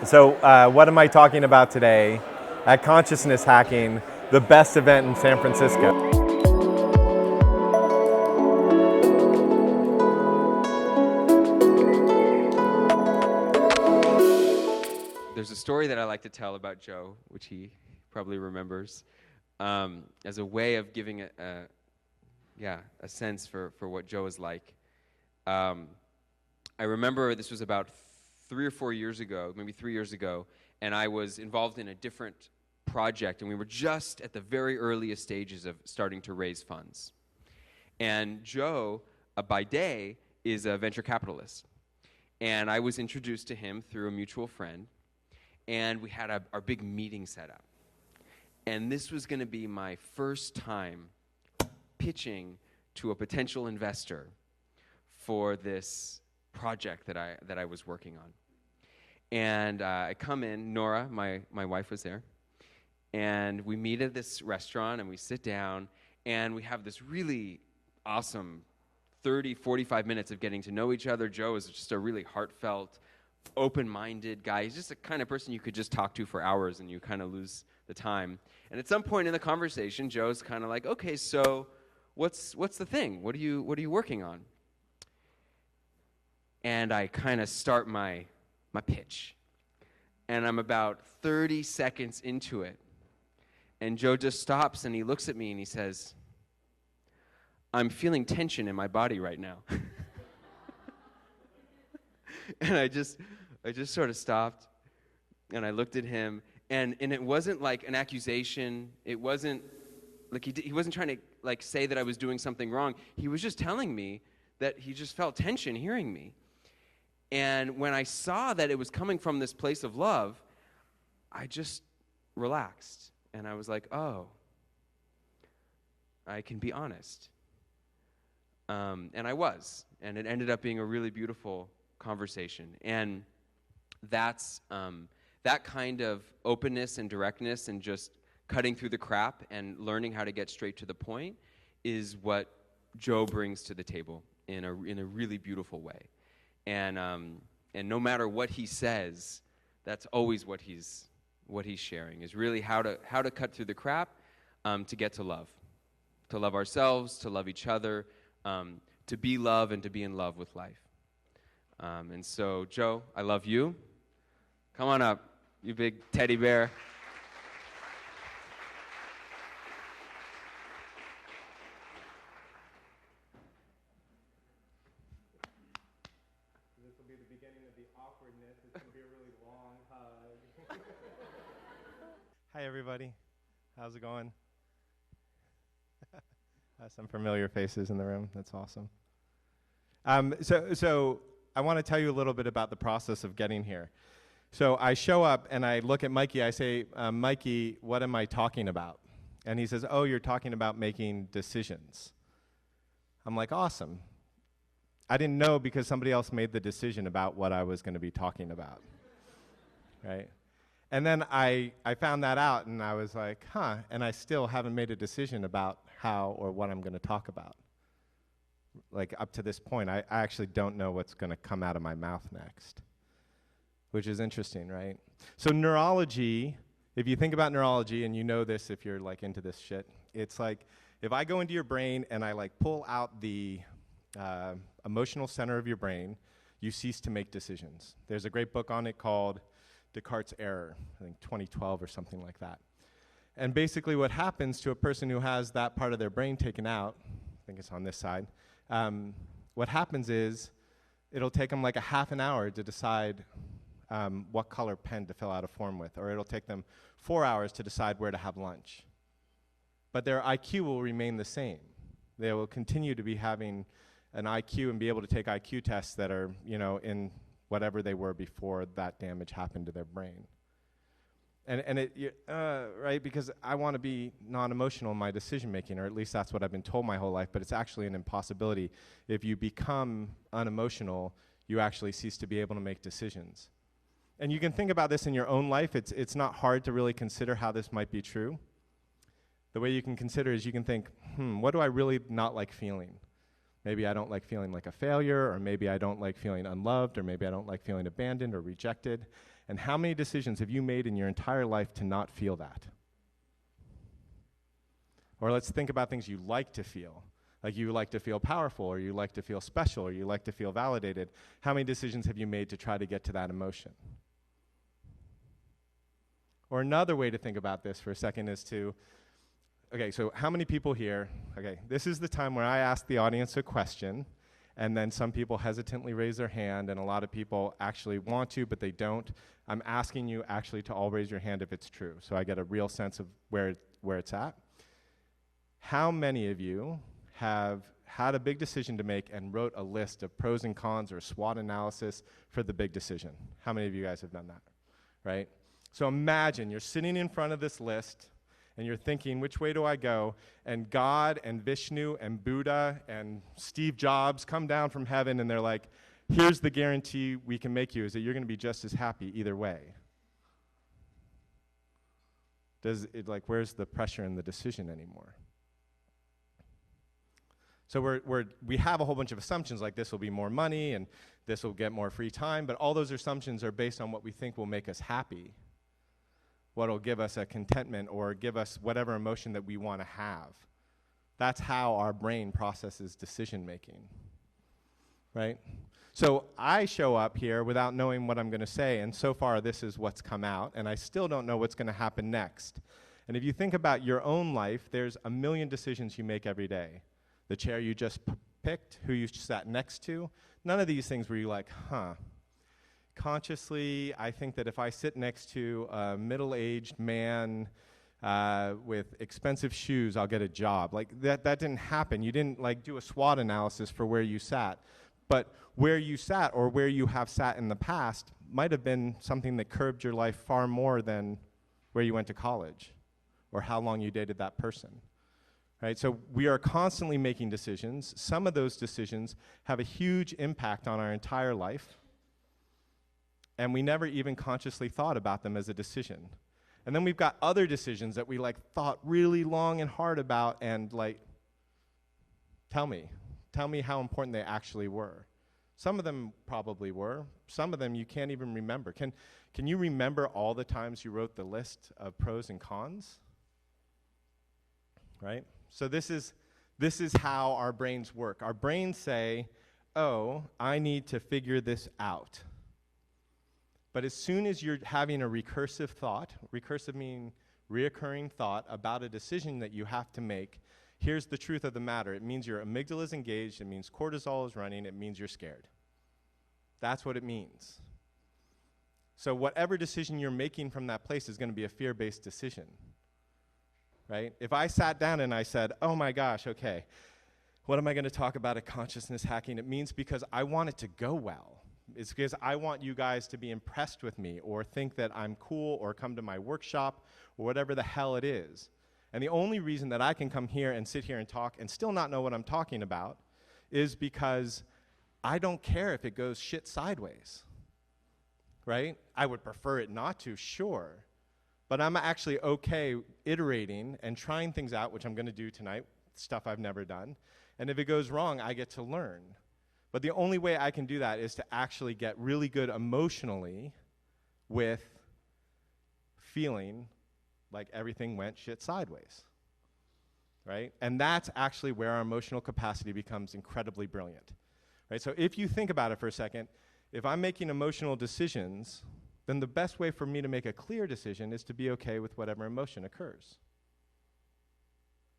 So what am I talking about today at Consciousness Hacking, the best event in San Francisco? There's a story that I like to tell about Joe, which he probably remembers, as a way of giving a sense for what Joe is like. I remember this was about 3 or 4 years ago, maybe 3 years ago, and I was involved in a different project, and we were just at the very earliest stages of starting to raise funds. And Joe, by day, is a venture capitalist. And I was introduced to him through a mutual friend, and we had our big meeting set up. And this was going to be my first time pitching to a potential investor for this project that I was working on. And I come in, Nora, my wife, was there, and we meet at this restaurant, and we sit down, and we have this really awesome 30, 45 minutes of getting to know each other. Joe is just a really heartfelt, open-minded guy. He's just the kind of person you could just talk to for hours, and you kind of lose the time. And at some point in the conversation, Joe's kind of like, okay, so what's the thing? What are you working on? And I kind of start my pitch. And I'm about 30 seconds into it. And Joe just stops and he looks at me and he says, "I'm feeling tension in my body right now." And I just sort of stopped and I looked at him, and it wasn't like an accusation. It wasn't like he wasn't trying to like say that I was doing something wrong. He was just telling me that he just felt tension hearing me. And when I saw that it was coming from this place of love, I just relaxed. And I was like, oh, I can be honest. And I was. And it ended up being a really beautiful conversation. And that's that kind of openness and directness and just cutting through the crap and learning how to get straight to the point is what Joe brings to the table in a really beautiful way. And no matter what he says, that's always what he's sharing, is really how to cut through the crap to get to love ourselves, to love each other, to be love and to be in love with life. And so, Joe, I love you. Come on up, you big teddy bear. Hi, everybody. How's it going? Some familiar faces in the room. That's awesome. So I want to tell you a little bit about the process of getting here. So I show up and I look at Mikey. I say, Mikey, what am I talking about? And he says, oh, you're talking about making decisions. I'm like, awesome. I didn't know because somebody else made the decision about what I was going to be talking about, right? And then I found that out, and I was like, huh, and I still haven't made a decision about how or what I'm going to talk about. Like, up to this point, I actually don't know what's going to come out of my mouth next, which is interesting, right? So neurology, if you think about neurology, and you know this if you're, like, into this shit, it's like, if I go into your brain and I, like, pull out the emotional center of your brain, you cease to make decisions. There's a great book on it called Descartes' Error, I think 2012 or something like that. And basically what happens to a person who has that part of their brain taken out, I think it's on this side, what happens is it'll take them like a half an hour to decide what color pen to fill out a form with, or it'll take them 4 hours to decide where to have lunch. But their IQ will remain the same. They will continue to be having an IQ and be able to take IQ tests that are, in whatever they were before that damage happened to their brain. And right, because I want to be non-emotional in my decision-making, or at least that's what I've been told my whole life, but it's actually an impossibility. If you become unemotional, you actually cease to be able to make decisions. And you can think about this in your own life. It's not hard to really consider how this might be true. The way you can consider is you can think, what do I really not like feeling? Maybe I don't like feeling like a failure, or maybe I don't like feeling unloved, or maybe I don't like feeling abandoned or rejected. And how many decisions have you made in your entire life to not feel that? Or let's think about things you like to feel. Like you like to feel powerful, or you like to feel special, or you like to feel validated. How many decisions have you made to try to get to that emotion? Or another way to think about this for a second is to, okay, so how many people here, okay, this is the time where I ask the audience a question, and then some people hesitantly raise their hand, and a lot of people actually want to, but they don't. I'm asking you actually to all raise your hand if it's true, so I get a real sense of where it's at. How many of you have had a big decision to make and wrote a list of pros and cons or SWOT analysis for the big decision? How many of you guys have done that, right? So imagine you're sitting in front of this list, and you're thinking, which way do I go? And God and Vishnu and Buddha and Steve Jobs come down from heaven, and they're like, here's the guarantee we can make you, is that you're going to be just as happy either way. Where's the pressure in the decision anymore? So we have a whole bunch of assumptions, like this will be more money, and this will get more free time, but all those assumptions are based on what we think will make us happy, what will give us a contentment or give us whatever emotion that we want to have. That's how our brain processes decision making, right? So I show up here without knowing what I'm going to say, and so far this is what's come out, and I still don't know what's going to happen next. And if you think about your own life, there's a million decisions you make every day. The chair you just picked, who you sat next to, none of these things were you like, consciously, I think that if I sit next to a middle-aged man with expensive shoes, I'll get a job. Like, that didn't happen. You didn't, do a SWOT analysis for where you sat. But where you sat or where you have sat in the past might have been something that curbed your life far more than where you went to college or how long you dated that person. Right? So we are constantly making decisions. Some of those decisions have a huge impact on our entire life, and we never even consciously thought about them as a decision. And then we've got other decisions that we thought really long and hard about, and tell me how important they actually were. Some of them probably were. Some of them you can't even remember. Can you remember all the times you wrote the list of pros and cons? Right? So this is how our brains work. Our brains say, oh, I need to figure this out. But as soon as you're having a recursive thought, recursive meaning reoccurring thought about a decision that you have to make, here's the truth of the matter. It means your amygdala is engaged. It means cortisol is running. It means you're scared. That's what it means. So whatever decision you're making from that place is going to be a fear-based decision. Right? If I sat down and I said, oh my gosh, okay, what am I going to talk about at consciousness hacking? It means because I want it to go well. It's because I want you guys to be impressed with me or think that I'm cool or come to my workshop or whatever the hell it is. And the only reason that I can come here and sit here and talk and still not know what I'm talking about is because I don't care if it goes shit sideways. Right? I would prefer it not to, sure. But I'm actually okay iterating and trying things out, which I'm going to do tonight, stuff I've never done. And if it goes wrong, I get to learn. But the only way I can do that is to actually get really good emotionally with feeling like everything went shit sideways. Right? And that's actually where our emotional capacity becomes incredibly brilliant. Right? So if you think about it for a second, if I'm making emotional decisions, then the best way for me to make a clear decision is to be okay with whatever emotion occurs.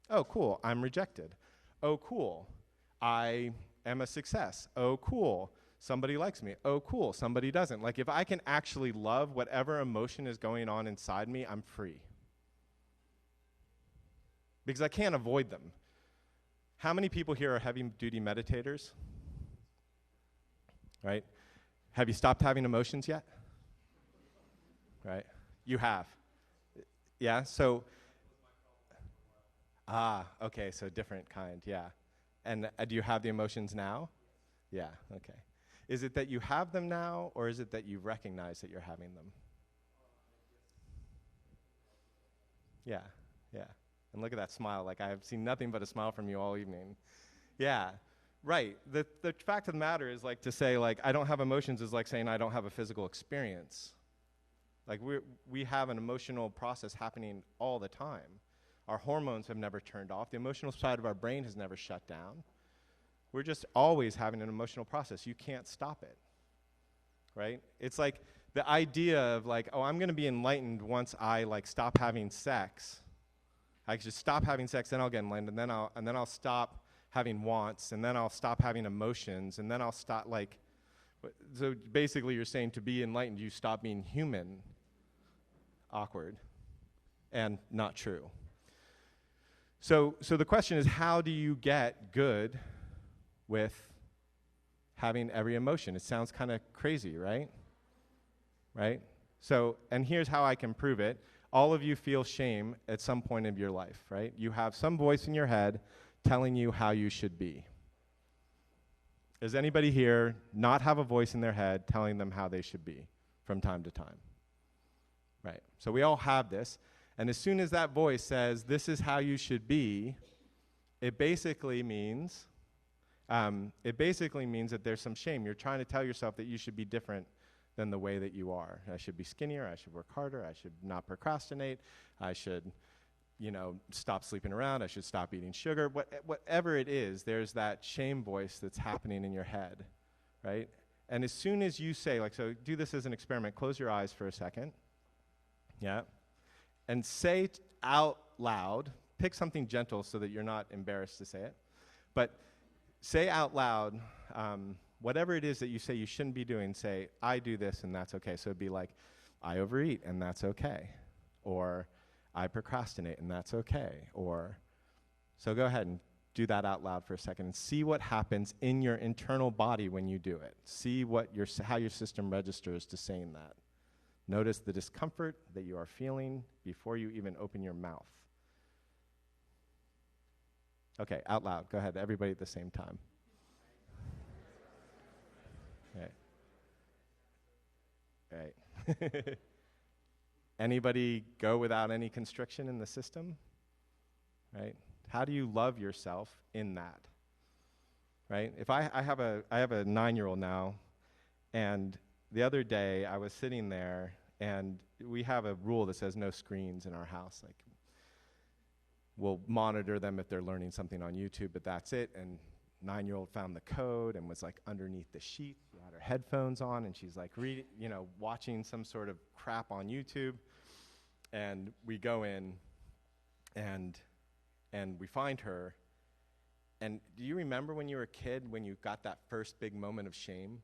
Oh, cool, I'm rejected. Oh, cool, I am a success. Oh, cool, somebody likes me. Oh, cool, somebody doesn't. If I can actually love whatever emotion is going on inside me, I'm free. Because I can't avoid them. How many people here are heavy-duty meditators? Right? Have you stopped having emotions yet? Right? You have. Yeah, so, okay, so different kind, yeah. And do you have the emotions now? Yeah, okay. Is it that you have them now, or is it that you recognize that you're having them? Yeah, yeah. And look at that smile, I have seen nothing but a smile from you all evening. Yeah, right. The fact of the matter is to say, I don't have emotions is like saying I don't have a physical experience. Like we have an emotional process happening all the time. Our hormones have never turned off. The emotional side of our brain has never shut down. We're just always having an emotional process. You can't stop it, right? It's like the idea of like, oh, I'm going to be enlightened once I like stop having sex. I just stop having sex, then I'll get enlightened, and then I'll stop having wants, and then I'll stop having emotions, and then I'll stop like. So basically, you're saying to be enlightened, you stop being human. Awkward, and not true. So the question is, how do you get good with having every emotion? It sounds kind of crazy, right? Right? So, and here's how I can prove it. All of you feel shame at some point of your life, right? You have some voice in your head telling you how you should be. Does anybody here not have a voice in their head telling them how they should be from time to time? Right. So we all have this. And as soon as that voice says, this is how you should be, it basically means that there's some shame. You're trying to tell yourself that you should be different than the way that you are. I should be skinnier. I should work harder. I should not procrastinate. I should, stop sleeping around. I should stop eating sugar. Whatever it is, there's that shame voice that's happening in your head, right? And as soon as you say, so do this as an experiment. Close your eyes for a second. Yeah. And say out loud, pick something gentle so that you're not embarrassed to say it, but say out loud, whatever it is that you say you shouldn't be doing, say, I do this and that's okay. So it'd be like, I overeat and that's okay. Or I procrastinate and that's okay. Or, so go ahead and do that out loud for a second and see what happens in your internal body when you do it. See how your system registers to saying that. Notice the discomfort that you are feeling before you even open your mouth. Okay, out loud. Go ahead, everybody at the same time. Right. Anybody go without any constriction in the system? Right? How do you love yourself in that? Right? If I have a 9-year-old now, and the other day, I was sitting there, and we have a rule that says no screens in our house. Like, we'll monitor them if they're learning something on YouTube, but that's it. And 9-year-old found the code and was like underneath the sheet. She had her headphones on, and she's like watching some sort of crap on YouTube. And we go in, and we find her. And do you remember when you were a kid when you got that first big moment of shame?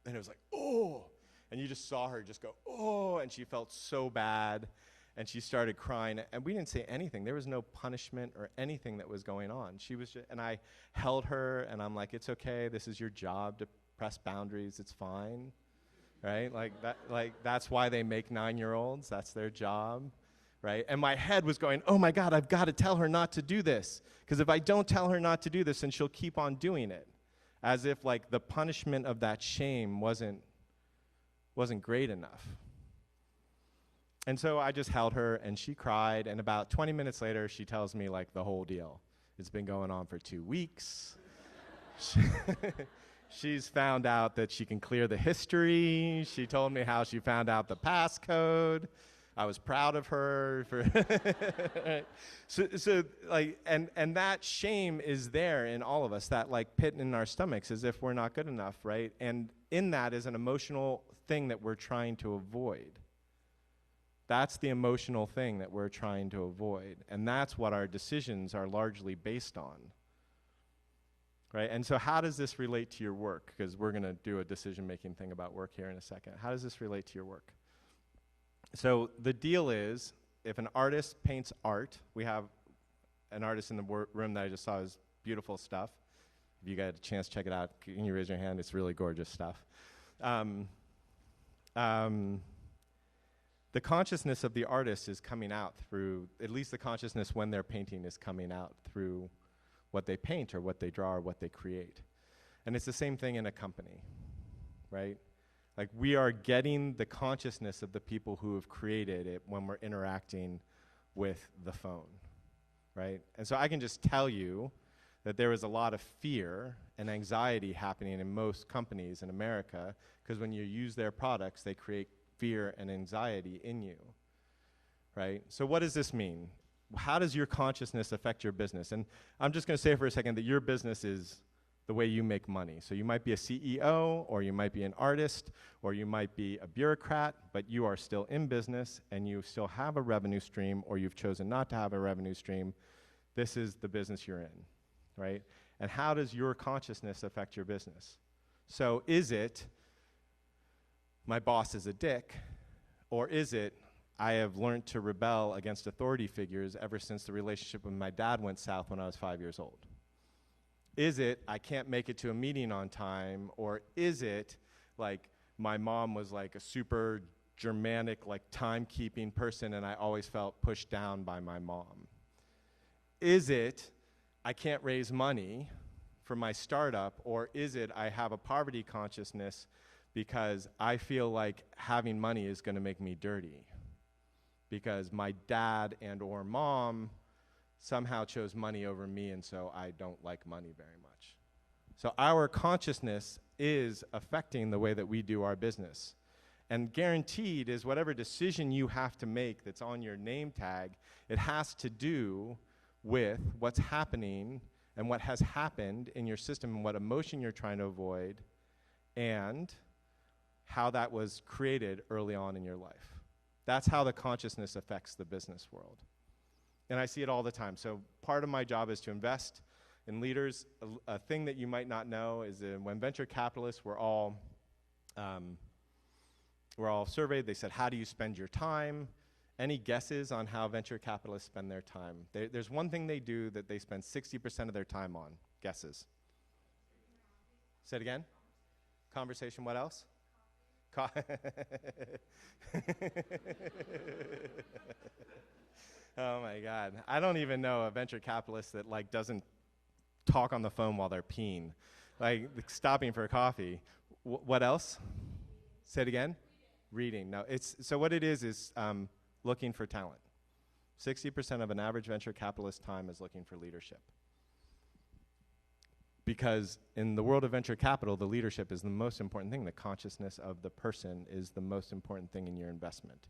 And it was like, oh, and you just saw her just go, oh, and she felt so bad, and she started crying, and we didn't say anything. There was no punishment or anything that was going on. She was and I held her, and I'm like, it's okay, this is your job to press boundaries, it's fine, right? That's why they make 9-year-olds, that's their job, right? And my head was going, oh my God, I've got to tell her not to do this, because if I don't tell her not to do this, then she'll keep on doing it. As if the punishment of that shame wasn't great enough. And so I just held her, and she cried, and about 20 minutes later, she tells me the whole deal. It's been going on for 2 weeks. She's found out that she can clear the history. She told me how she found out the passcode. I was proud of her for and that shame is there in all of us, that pit in our stomachs as if we're not good enough, right? And in that is an emotional thing that we're trying to avoid. That's the emotional thing that we're trying to avoid, and that's what our decisions are largely based on. Right? And so how does this relate to your work? Because we're going to do a decision-making thing about work here in a second. How does this relate to your work? So the deal is, if an artist paints art, we have an artist in the room that I just saw is beautiful stuff. If you got a chance, check it out. Can you raise your hand? It's really gorgeous stuff. The consciousness of the artist is coming out through, at least the consciousness when they're painting is coming out through what they paint or what they draw or what they create. And it's the same thing in a company, right? We are getting the consciousness of the people who have created it when we're interacting with the phone, right? And so I can just tell you that there is a lot of fear and anxiety happening in most companies in America, because when you use their products, they create fear and anxiety in you, right? So what does this mean? How does your consciousness affect your business? And I'm just going to say for a second that your business is the way you make money. So you might be a CEO, or you might be an artist, or you might be a bureaucrat, but you are still in business and you still have a revenue stream, or you've chosen not to have a revenue stream. This is the business you're in, right? And how does your consciousness affect your business? So is it, my boss is a dick, or is it, I have learned to rebel against authority figures ever since the relationship with my dad went south when I was 5 years old? Is it, I can't make it to a meeting on time, or is it, like, my mom was like a super Germanic, like, timekeeping person, and I always felt pushed down by my mom? Is it, I can't raise money for my startup, or is it, I have a poverty consciousness because I feel like having money is going to make me dirty? Because my dad and or mom somehow chose money over me, and so I don't like money very much. So our consciousness is affecting the way that we do our business. And guaranteed is whatever decision you have to make that's on your name tag, it has to do with what's happening and what has happened in your system and what emotion you're trying to avoid and how that was created early on in your life. That's how the consciousness affects the business world. And I see it all the time. So part of my job is to invest in leaders. A thing that you might not know is that when venture capitalists were all surveyed, they said, how do you spend your time? Any guesses on how venture capitalists spend their time? There's one thing they do that they spend 60% of their time on. Guesses? Say it again? Conversation, what else? Oh my God. I don't even know a venture capitalist that like doesn't talk on the phone while they're peeing, like stopping for a coffee. What else? Say it again? Reading. No, so what it is looking for talent. 60% of an average venture capitalist time is looking for leadership. Because in the world of venture capital, the leadership is the most important thing. The consciousness of the person is the most important thing in your investment.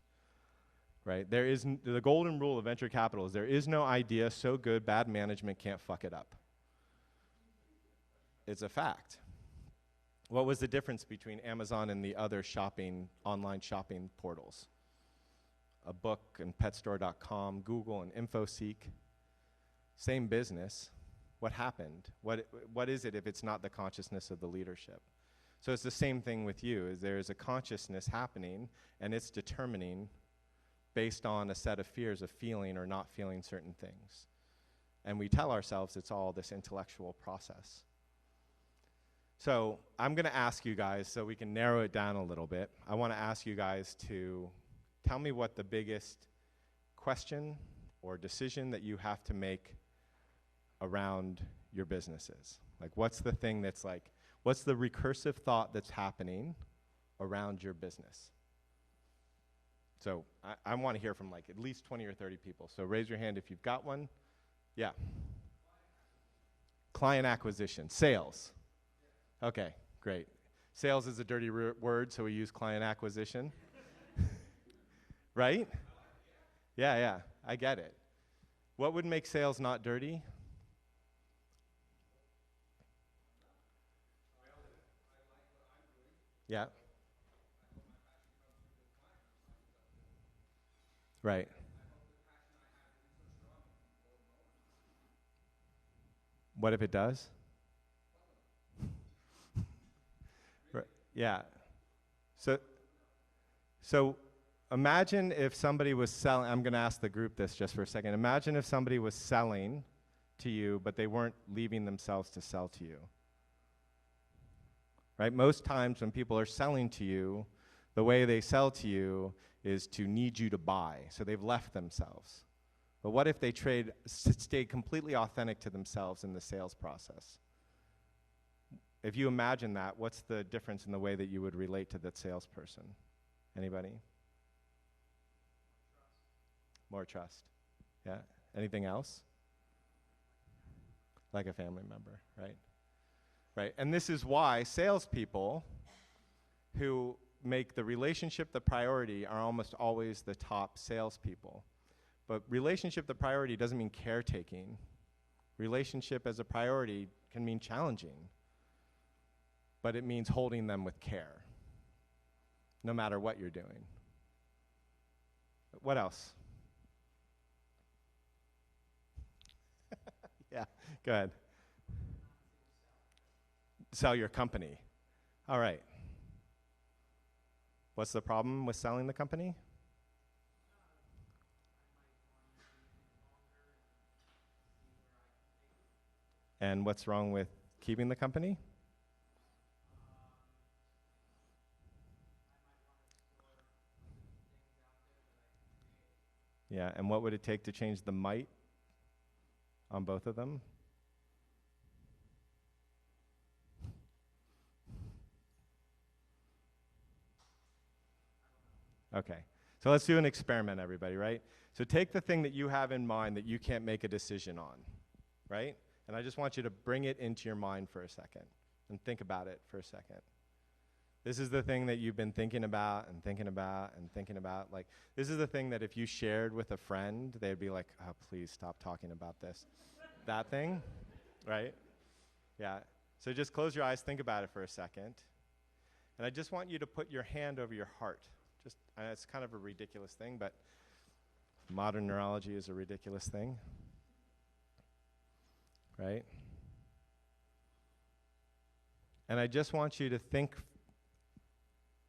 Right? The golden rule of venture capital is there is no idea so good bad management can't fuck it up. It's a fact. What was the difference between Amazon and the other online shopping portals? A book and petstore.com, Google and InfoSeek. Same business. What happened? What is it if it's not the consciousness of the leadership? So it's the same thing with you. Is there is a consciousness happening, and it's determining based on a set of fears of feeling or not feeling certain things. And we tell ourselves it's all this intellectual process. So I'm going to ask you guys, so we can narrow it down a little bit, I want to ask you guys to tell me what the biggest question or decision that you have to make around your business is. Like, what's the thing that's like, what's the recursive thought that's happening around your business? So I want to hear from like at least 20 or 30 people. So raise your hand if you've got one. Yeah. Client acquisition. Sales. Okay, great. Sales is a dirty word, so we use client acquisition. Right? Yeah, I get it. What would make sales not dirty? Yeah. Right. What if it does? Right. Yeah. So imagine if somebody was selling, I'm going to ask the group this just for a second. Imagine if somebody was selling to you, but they weren't leaving themselves to sell to you. Right? Most times when people are selling to you, the way they sell to you is to need you to buy. So they've left themselves. But what if they stay completely authentic to themselves in the sales process? If you imagine that, what's the difference in the way that you would relate to that salesperson? Anybody? More trust. Yeah. Anything else? Like a family member, right? Right. And this is why salespeople who make the relationship the priority are almost always the top salespeople. But relationship the priority doesn't mean caretaking. Relationship as a priority can mean challenging, but it means holding them with care, no matter what you're doing. What else? Yeah, go ahead. Sell your company. All right. What's the problem with selling the company? And what's wrong with keeping the company? Yeah, and what would it take to change the might on both of them? Okay, so let's do an experiment, everybody, right? So take the thing that you have in mind that you can't make a decision on, right? And I just want you to bring it into your mind for a second and think about it for a second. This is the thing that you've been thinking about and thinking about and thinking about. Like, this is the thing that if you shared with a friend, they'd be like, oh, please stop talking about this. That thing, right? Yeah. So just close your eyes, think about it for a second. And I just want you to put your hand over your heart. Just, it's kind of a ridiculous thing, but modern neurology is a ridiculous thing. Right? And I just want you to think,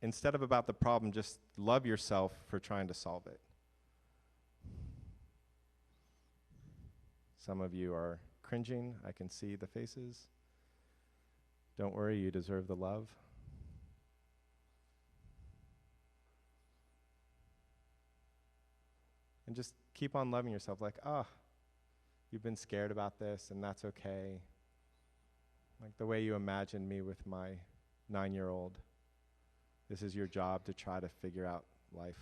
instead of about the problem, just love yourself for trying to solve it. Some of you are cringing. I can see the faces. Don't worry, you deserve the love. And just keep on loving yourself like, you've been scared about this, and that's okay. Like the way you imagined me with my 9-year-old. This is your job to try to figure out life.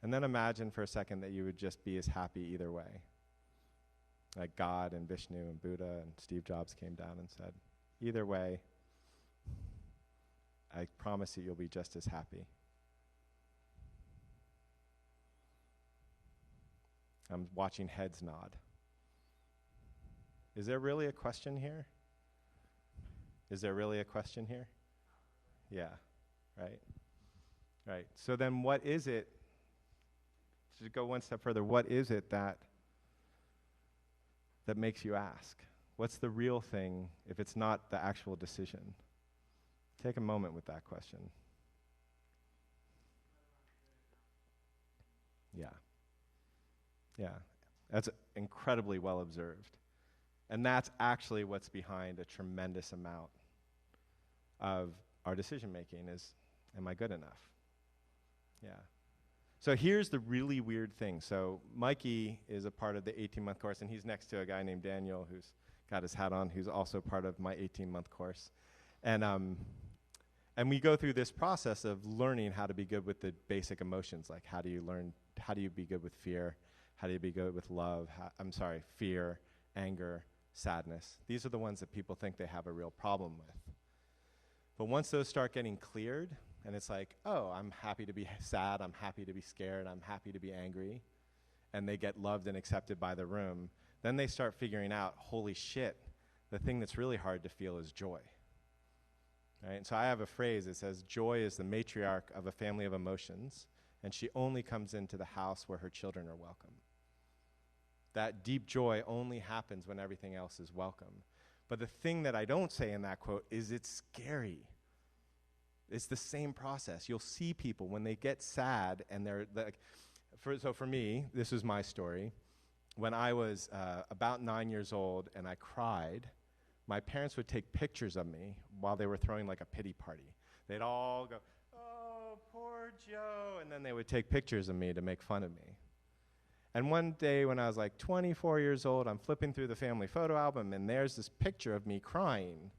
And then imagine for a second that you would just be as happy either way. Like God and Vishnu and Buddha and Steve Jobs came down and said, either way, I promise you, you'll be just as happy. I'm watching heads nod. Is there really a question here? Is there really a question here? Yeah, right? Right. So then what is it, to go one step further, what is it that makes you ask? What's the real thing if it's not the actual decision? Take a moment with that question. Yeah. Yeah. That's incredibly well observed. And that's actually what's behind a tremendous amount of our decision making is, am I good enough? Yeah. So here's the really weird thing. So Mikey is a part of the 18-month course, and he's next to a guy named Daniel who's got his hat on, who's also part of my 18-month course. And we go through this process of learning how to be good with the basic emotions, like how do you be good with fear? How do you be good with love? Fear, anger, sadness. These are the ones that people think they have a real problem with. But once those start getting cleared, and it's like, oh, I'm happy to be sad, I'm happy to be scared, I'm happy to be angry, and they get loved and accepted by the room, then they start figuring out, holy shit, the thing that's really hard to feel is joy. Right? And so I have a phrase that says, joy is the matriarch of a family of emotions, and she only comes into the house where her children are welcome. That deep joy only happens when everything else is welcome. But the thing that I don't say in that quote is it's scary. It's the same process. You'll see people when they get sad and they're like, so for me, this is my story. When I was about 9 years old and I cried, my parents would take pictures of me while they were throwing like a pity party. They'd all go, oh, poor Joe, and then they would take pictures of me to make fun of me. And one day when I was like 24 years old, I'm flipping through the family photo album and there's this picture of me crying.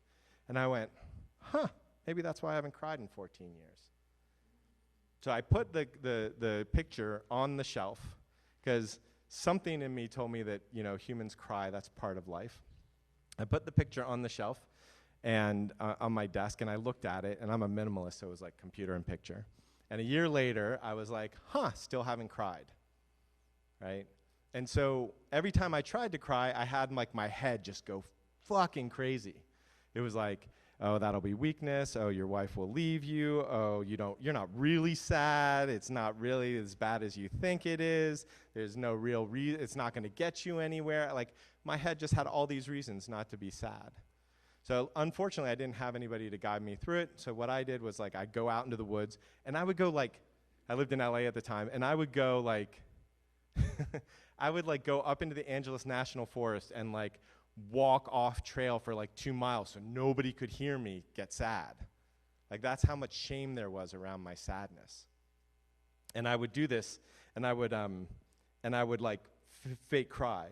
And I went, maybe that's why I haven't cried in 14 years. So I put the picture on the shelf because something in me told me that, humans cry, that's part of life. I put the picture on the shelf and on my desk, and I looked at it, and I'm a minimalist, so it was like computer and picture. And a year later, I was like, still haven't cried, right? And so every time I tried to cry, I had like my head just go fucking crazy. It was like, oh, that'll be weakness. Oh, your wife will leave you. Oh, you're not really sad. It's not really as bad as you think it is. There's no real reason. It's not going to get you anywhere. Like, my head just had all these reasons not to be sad. So unfortunately, I didn't have anybody to guide me through it. So what I did was, like, I'd go out into the woods, and I would go, like, I lived in LA at the time, and I would go, like, I would, like, go up into the Angeles National Forest and, like, walk off trail for like 2 miles so nobody could hear me get sad. Like, that's how much shame there was around my sadness. And I would do this, and I would like fake cry.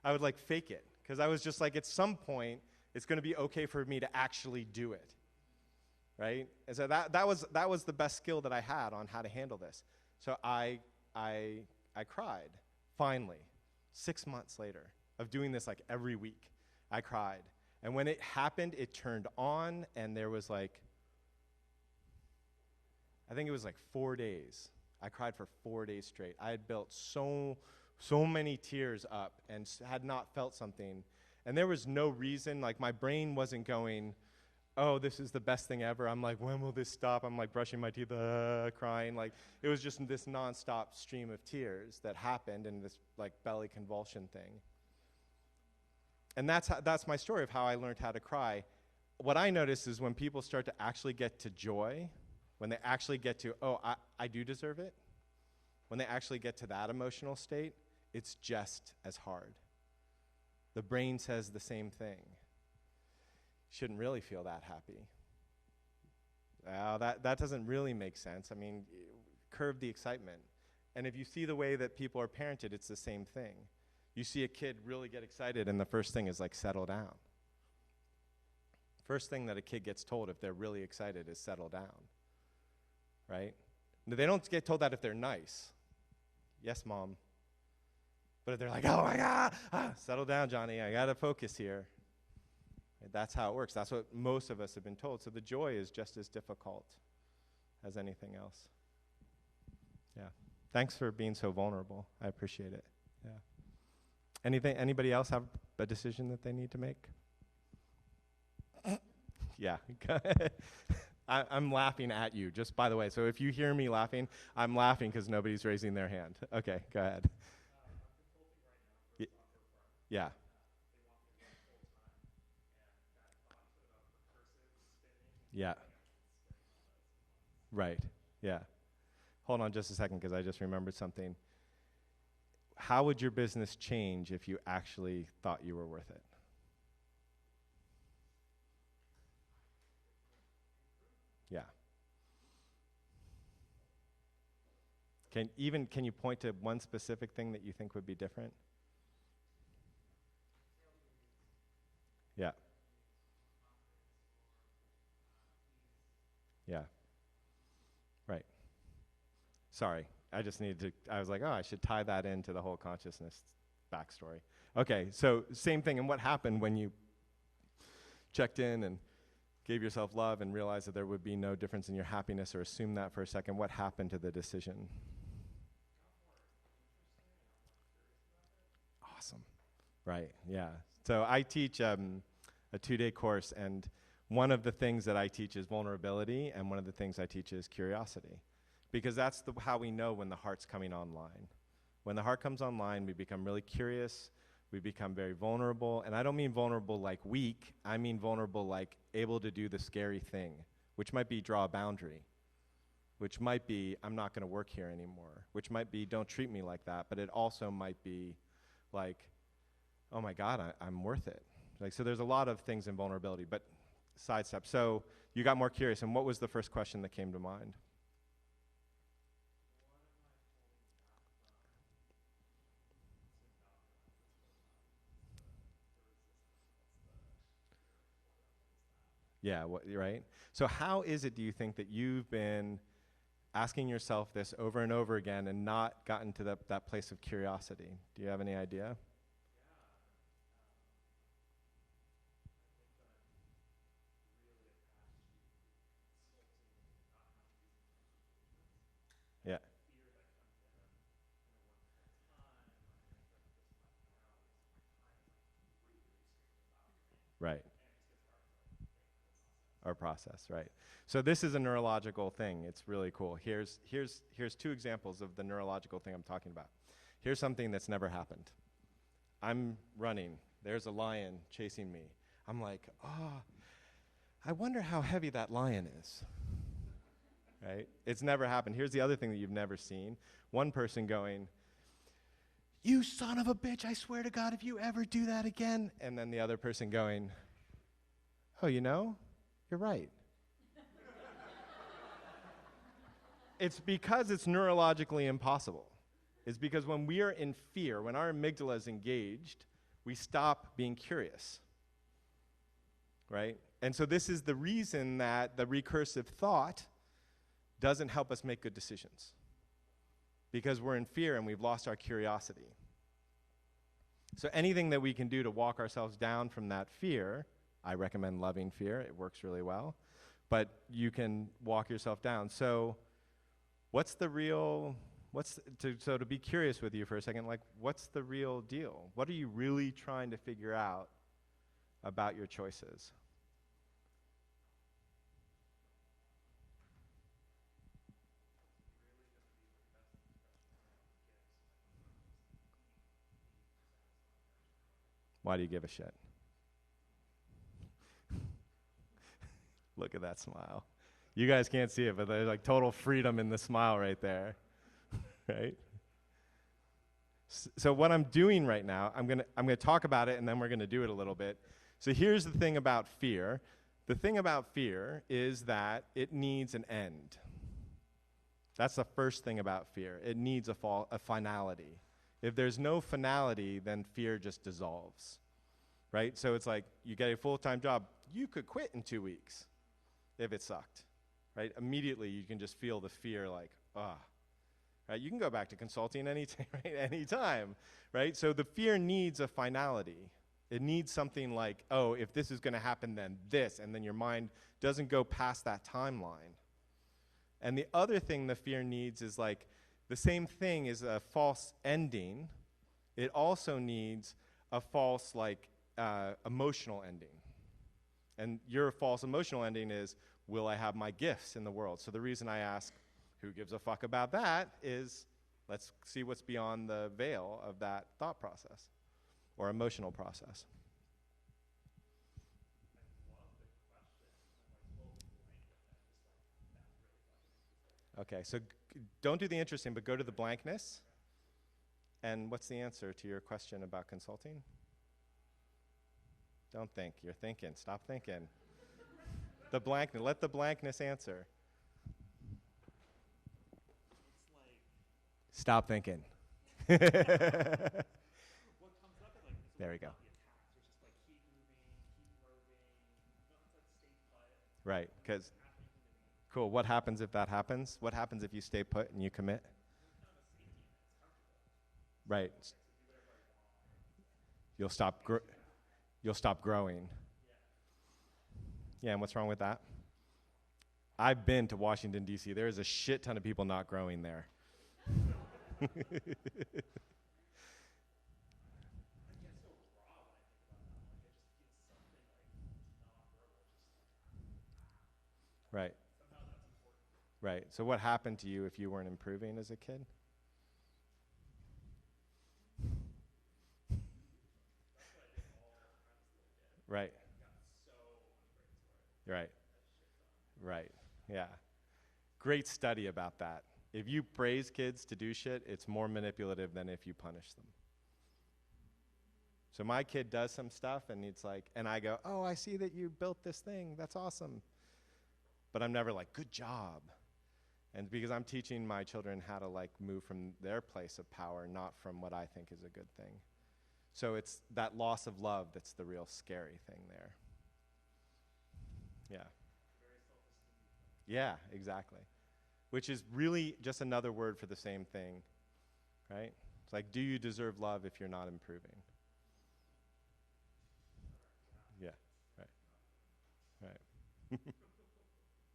I would like fake it, because I was just like, at some point it's going to be okay for me to actually do it, right? And so that was the best skill that I had on how to handle this. So I cried finally 6 months later of doing this like every week. I cried. And when it happened, it turned on, and there was like, I think it was like 4 days. I cried for 4 days straight. I had built so many tears up and had not felt something. And there was no reason, like, my brain wasn't going, oh, this is the best thing ever. I'm like, when will this stop? I'm like brushing my teeth, crying. Like, it was just this nonstop stream of tears that happened, and this like belly convulsion thing. And that's my story of how I learned how to cry. What I notice is when people start to actually get to joy, when they actually get to, oh, I do deserve it, when they actually get to that emotional state, it's just as hard. The brain says the same thing. Shouldn't really feel that happy. That doesn't really make sense. I mean, curb the excitement. And if you see the way that people are parented, it's the same thing. You see a kid really get excited, and the first thing is like, settle down. First thing that a kid gets told if they're really excited is settle down, right? No, they don't get told that if they're nice. Yes, Mom. But if they're like, oh my God, settle down, Johnny, I gotta focus here. Right? That's how it works. That's what most of us have been told. So the joy is just as difficult as anything else. Yeah. Thanks for being so vulnerable. I appreciate it. Yeah. Anybody else have a decision that they need to make? Yeah. I'm laughing at you, just by the way. So if you hear me laughing, I'm laughing because nobody's raising their hand. Okay, go ahead. Yeah. Yeah. Right. Yeah. Hold on just a second, because I just remembered something. How would your business change if you actually thought you were worth it? Yeah. Can you point to one specific thing that you think would be different? Yeah. Yeah. Right. Sorry. I was like, oh, I should tie that into the whole consciousness backstory. Okay, so same thing. And what happened when you checked in and gave yourself love and realized that there would be no difference in your happiness, or assumed that for a second? What happened to the decision? Awesome. Right, yeah. So I teach a 2-day course, and one of the things that I teach is vulnerability, and one of the things I teach is curiosity. Because that's how we know when the heart's coming online. When the heart comes online, we become really curious, we become very vulnerable, and I don't mean vulnerable like weak, I mean vulnerable like able to do the scary thing, which might be draw a boundary, which might be I'm not going to work here anymore, which might be don't treat me like that, but it also might be like, oh my God, I'm worth it. Like, so there's a lot of things in vulnerability, but sidestep. So you got more curious, and what was the first question that came to mind? Yeah, right? So how is it, do you think, that you've been asking yourself this over and over again and not gotten to that place of curiosity? Do you have any idea? Yeah. Right. Our process, right. So this is a neurological thing. It's really cool. Here's 2 examples of the neurological thing I'm talking about. Here's something that's never happened. I'm running. There's a lion chasing me. I'm like, I wonder how heavy that lion is. Right? It's never happened. Here's the other thing that you've never seen. One person going, "You son of a bitch, I swear to God, if you ever do that again." And then the other person going, "Oh, you know, you're right." It's because it's neurologically impossible. It's because when we are in fear, when our amygdala is engaged, we stop being curious. Right? And so this is the reason that the recursive thought doesn't help us make good decisions. Because we're in fear and we've lost our curiosity. So anything that we can do to walk ourselves down from that fear, I recommend loving fear. It works really well. But you can walk yourself down. So to be curious with you for a second, like, what's the real deal? What are you really trying to figure out about your choices? Why do you give a shit? Look at that smile. You guys can't see it, but there's like total freedom in the smile right there. Right? So what I'm doing right now, I'm gonna talk about it and then we're gonna do it a little bit. So here's the thing about fear. The thing about fear is that it needs an end. That's the first thing about fear. It needs a finality. If there's no finality, then fear just dissolves, right? So it's like you get a full-time job. You could quit in 2 weeks if it sucked, right? Immediately you can just feel the fear like, right? You can go back to consulting anytime, right? So the fear needs a finality. It needs something like, oh, if this is going to happen, then this, and then your mind doesn't go past that timeline. And the other thing the fear needs is like, the same thing is a false ending. It also needs a false, emotional ending. And your false emotional ending is, will I have my gifts in the world? So the reason I ask, who gives a fuck about that, is let's see what's beyond the veil of that thought process or emotional process. Okay, so don't do the interesting, but go to the blankness. And what's the answer to your question about consulting? Don't think. You're thinking. Stop thinking. The blankness. Let the blankness answer. Stop thinking. There we go. Right, because, cool, what happens if that happens? What happens if you stay put and you commit? Right. You'll stop growing. Yeah, and what's wrong with that? I've been to Washington, D.C. There is a shit ton of people not growing there. Right. Right. So what happened to you if you weren't improving as a kid? Right. Right. Right. Yeah. Great study about that. If you praise kids to do shit, it's more manipulative than if you punish them. So my kid does some stuff and it's like, and I go, oh, I see that you built this thing. That's awesome. But I'm never like, good job. And because I'm teaching my children how to move from their place of power, not from what I think is a good thing. So it's that loss of love that's the real scary thing there. Yeah. Yeah, exactly. which is really just another word for the same thing, right? It's like, do you deserve love if you're not improving? Yeah, right.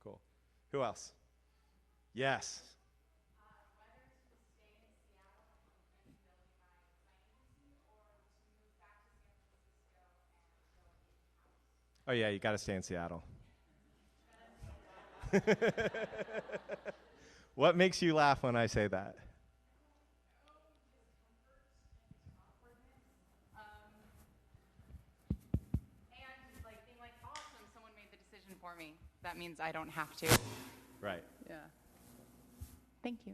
Cool. Who else? Yes. Whether to stay in Seattle and build my science or to move back to San Francisco and go in-house. Oh yeah, you got to stay in Seattle. What makes you laugh when I say that? And like being like, awesome, someone made the decision for me. That means I don't have to. Right. Yeah. Thank you.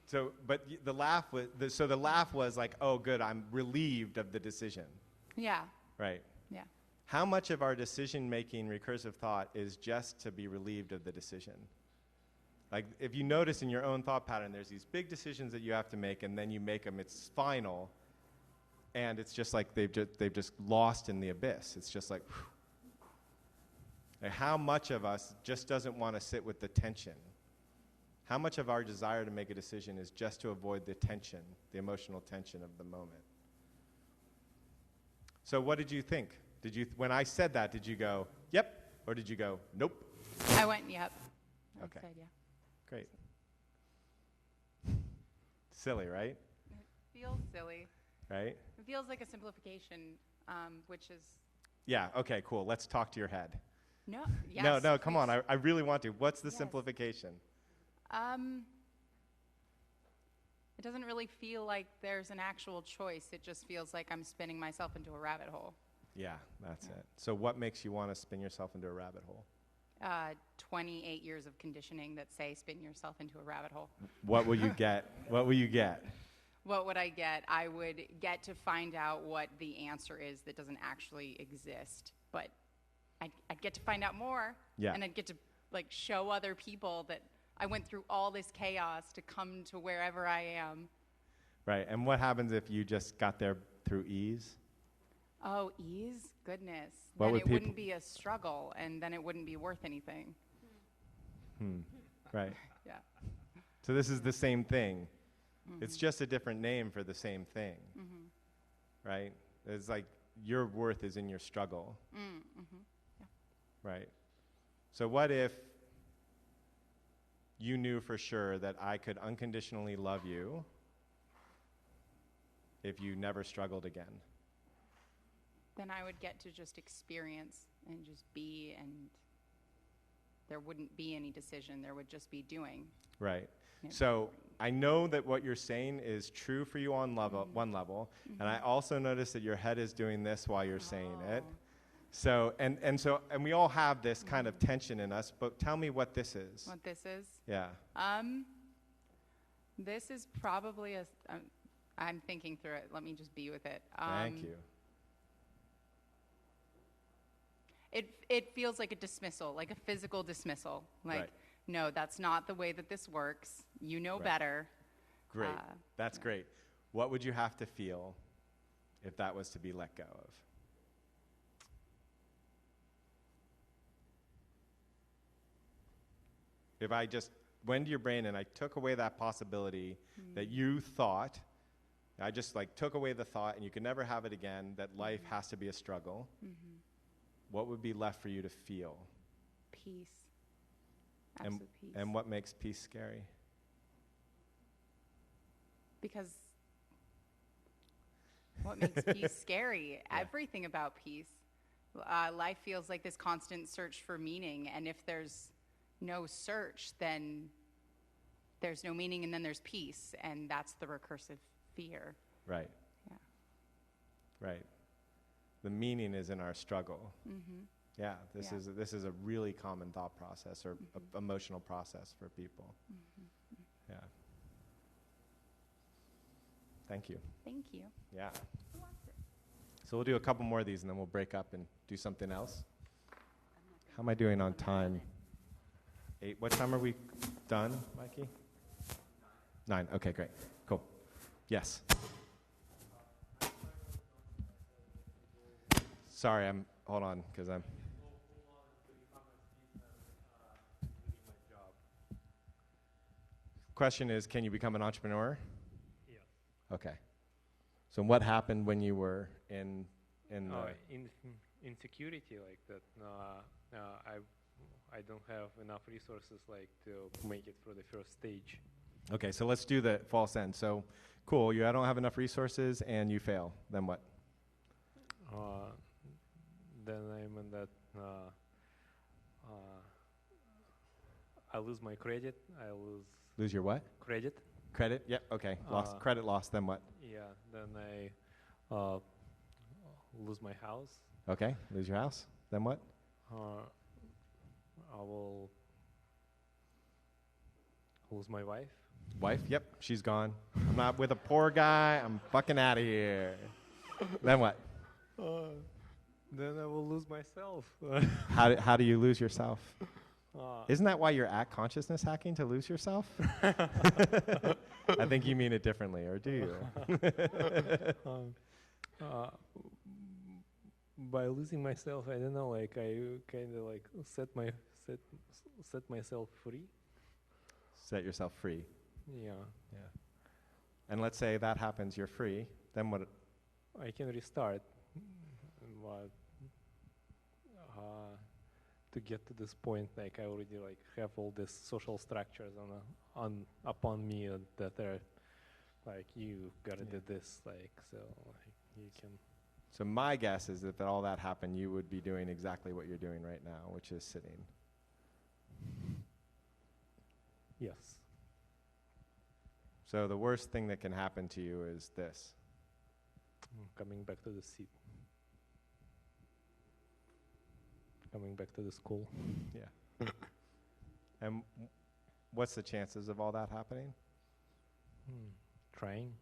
So, but the laugh was the laugh was like, oh, good, I'm relieved of the decision. Yeah. Right. Yeah. How much of our decision-making recursive thought is just to be relieved of the decision? Like, if you notice in your own thought pattern, there's these big decisions that you have to make, and then you make them, it's final, and it's just like they've just lost in the abyss. It's just like, whew. Like, how much of us just doesn't want to sit with the tension? How much of our desire to make a decision is just to avoid the tension, the emotional tension of the moment? So what did you think? When I said that, did you go, yep, or did you go, nope? I went, yep. Okay. I said, yeah. Great. Silly, right? It feels silly. Right? It feels like a simplification, which is Yeah, okay, cool. Let's talk to your head. no. Yes. No, come on. please. I really want to. What's the Yes. simplification? It doesn't really feel like there's an actual choice. It just feels like I'm spinning myself into a rabbit hole. Yeah, that's it. So what makes you want to spin yourself into a rabbit hole? 28 years of conditioning that say spin yourself into a rabbit hole. What will you get? What will you get? What would I get? I would get to find out what the answer is that doesn't actually exist. But I'd get to find out more. Yeah. And I'd get to like show other people that I went through all this chaos to come to wherever I am. Right, and what happens if you just got there through ease? Oh, ease? Goodness. What Then would it people- wouldn't be a struggle, and then it wouldn't be worth anything. Right. Yeah. So this is the same thing. It's just a different name for the same thing. Right? It's like your worth is in your struggle. Yeah. Right. So what if you knew for sure that I could unconditionally love you if you never struggled again? Then I would get to just experience and just be, and there wouldn't be any decision. There would just be doing. Right. Yeah. So I know that what you're saying is true for you on one level, and I also notice that your head is doing this while you're saying it. So and we all have this kind of tension in us, but tell me what this is. What this is? Yeah. This is probably I'm thinking through it. Let me just be with it. Thank you. It feels like a dismissal, like a physical dismissal. Like, Right. no, that's not the way that this works. You know Right. better. Great. That's great. What would you have to feel if that was to be let go of? If I just went to your brain and I took away that possibility that you thought, I just like took away the thought and you can never have it again, that life has to be a struggle, what would be left for you to feel? Peace. And, Absolute peace. and what makes peace scary? Because what makes peace scary? Yeah. Everything about peace. Life feels like this constant search for meaning, and if there's no search, then there's no meaning, and then there's peace, and that's the recursive fear. Right. Yeah. Right. The meaning is in our struggle. Yeah, this is a really common thought process or emotional process for people. Yeah. Thank you. Thank you. Yeah. So we'll do a couple more of these and then we'll break up and do something else. How am I doing on time? 8. What time are we done, Mikey? 9. Okay, great. Cool. Yes. Sorry, hold on, because I'm. question is, can you become an entrepreneur? Yes. Okay. So what happened when you were in Insecurity like that. I don't have enough resources like to make it through the first stage. Okay, so let's do the false end. So, cool, I don't have enough resources and you fail. Then what? Then I'm in that. I lose my credit. I Lose your what? credit. Credit? Yep, okay. Credit loss, then what? Yeah. Then I lose my house. Okay, lose your house. Then what? I will lose my wife. Wife? Yep, she's gone. I'm not with a poor guy. I'm fucking out of here. Then what? Then I will lose myself. How do you lose yourself? Isn't that why you're at consciousness hacking, to lose yourself? I think you mean it differently, or do you? By losing myself, I don't know. Like I kind of like set myself free. Set yourself free. Yeah. Yeah. And let's say that happens, you're free. Then what? I can restart, but to get to this point, like I already like have all these social structures upon me that are like, you gotta do this, like, so like you can. So my guess is that if all that happened, you would be doing exactly what you're doing right now, which is sitting. Yes. So the worst thing that can happen to you is this. Coming back to the seat. Coming back to the school. Yeah. And what's the chances of all that happening? Trying.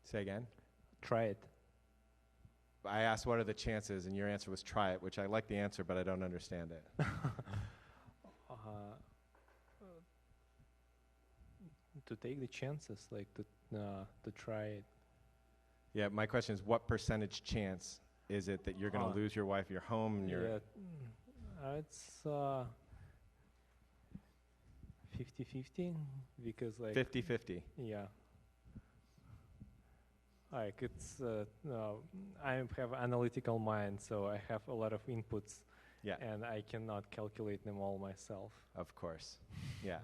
Say again? Try it. I asked what are the chances, and your answer was try it, which I like the answer, but I don't understand it. To take the chances, like to try it. Yeah, my question is, what percentage chance is it that you're going to lose your wife, your home, and your... It's 50-50, because like... 50-50. Yeah. Like it's, I have analytical mind, so I have a lot of inputs. Yeah. And I cannot calculate them all myself. Of course. Yeah.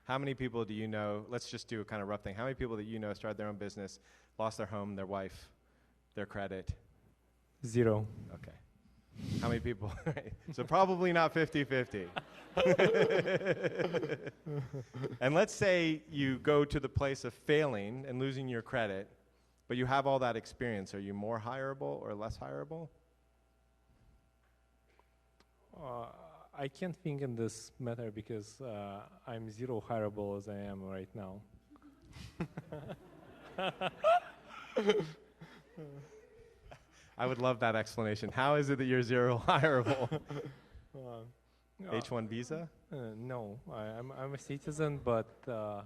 How many people do you know, let's just do a kind of rough thing. How many people that you know started their own business, lost their home, their wife, their credit? 0. Okay. How many people? So probably not 50-50. And let's say you go to the place of failing and losing your credit, but you have all that experience. Are you more hireable or less hireable? I can't think in this matter because I'm 0 hireable as I am right now. I would love that explanation. How is it that you're 0 hireable? H-1 visa? No, I'm a citizen, but I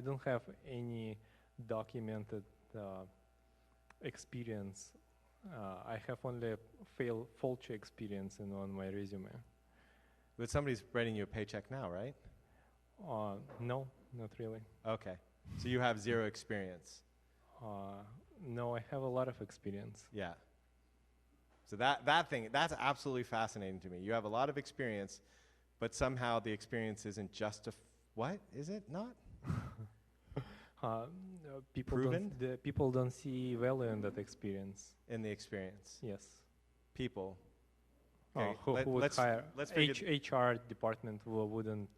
don't have any documented experience. I have only faulty experience on my resume. But somebody's writing you a paycheck now, right? No, not really. Okay. So you have 0 experience. No, I have a lot of experience. Yeah. So that's absolutely fascinating to me. You have a lot of experience, but somehow the experience isn't what? Is it not? People don't see value in that experience. In the experience? Yes. People. Okay. Who would hire? HR department wouldn't.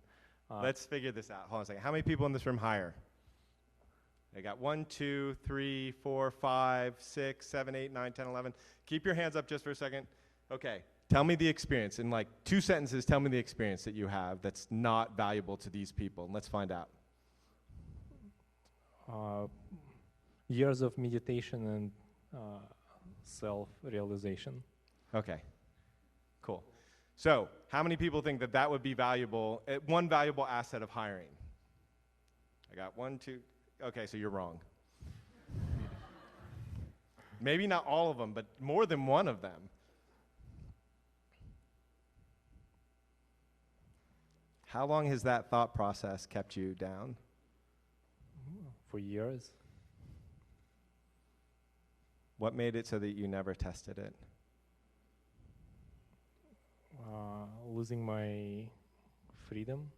Let's figure this out. Hold on a second. How many people in this room hire? I got 1, 2, 3, 4, 5, 6, 7, 8, 9, 10, 11. Keep your hands up just for a second. Okay. Tell me the experience. In like 2 sentences, tell me the experience that you have that's not valuable to these people. And let's find out. Years of meditation and self-realization. Okay. Cool. So, how many people think that would be valuable, one valuable asset of hiring? I got 1, 2. Okay, so you're wrong. Maybe not all of them, but more than one of them. How long has that thought process kept you down? For years. What made it so that you never tested it? Losing my freedom.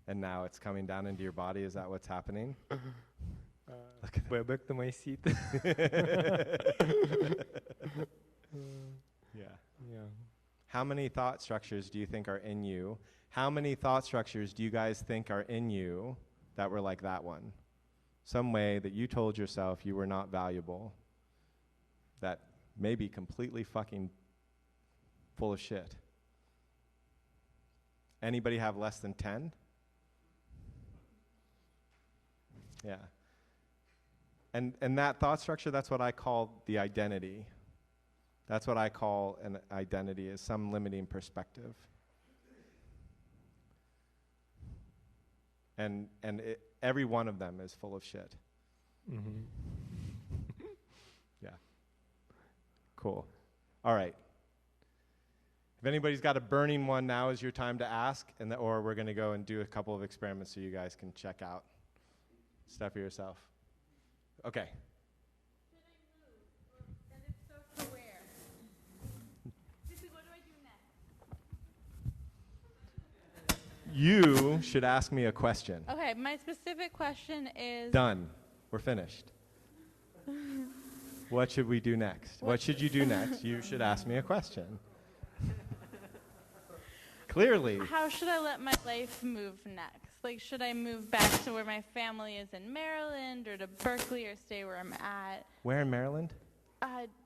And now it's coming down into your body. Is that what's happening? Back to my seat. Yeah. Yeah. How many thought structures do you think are in you? How many thought structures do you guys think are in you that were like that one? Some way that you told yourself you were not valuable, that may be completely fucking full of shit. Anybody have less than 10? Yeah. And that thought structure, that's what I call the identity. That's what I call an identity, is some limiting perspective. And every one of them is full of shit. Mm-hmm. Yeah. Cool. All right. If anybody's got a burning one, now is your time to ask, or we're going to go and do a couple of experiments so you guys can check out stuff for yourself. Okay. Should I move? And if so, to where? What do I do next? You should ask me a question. Okay, my specific question is... Done. We're finished. What should we do next? What should you do next? You should ask me a question. Clearly. How should I let my life move next? Like, should I move back to where my family is in Maryland, or to Berkeley, or stay where I'm at? Where in Maryland?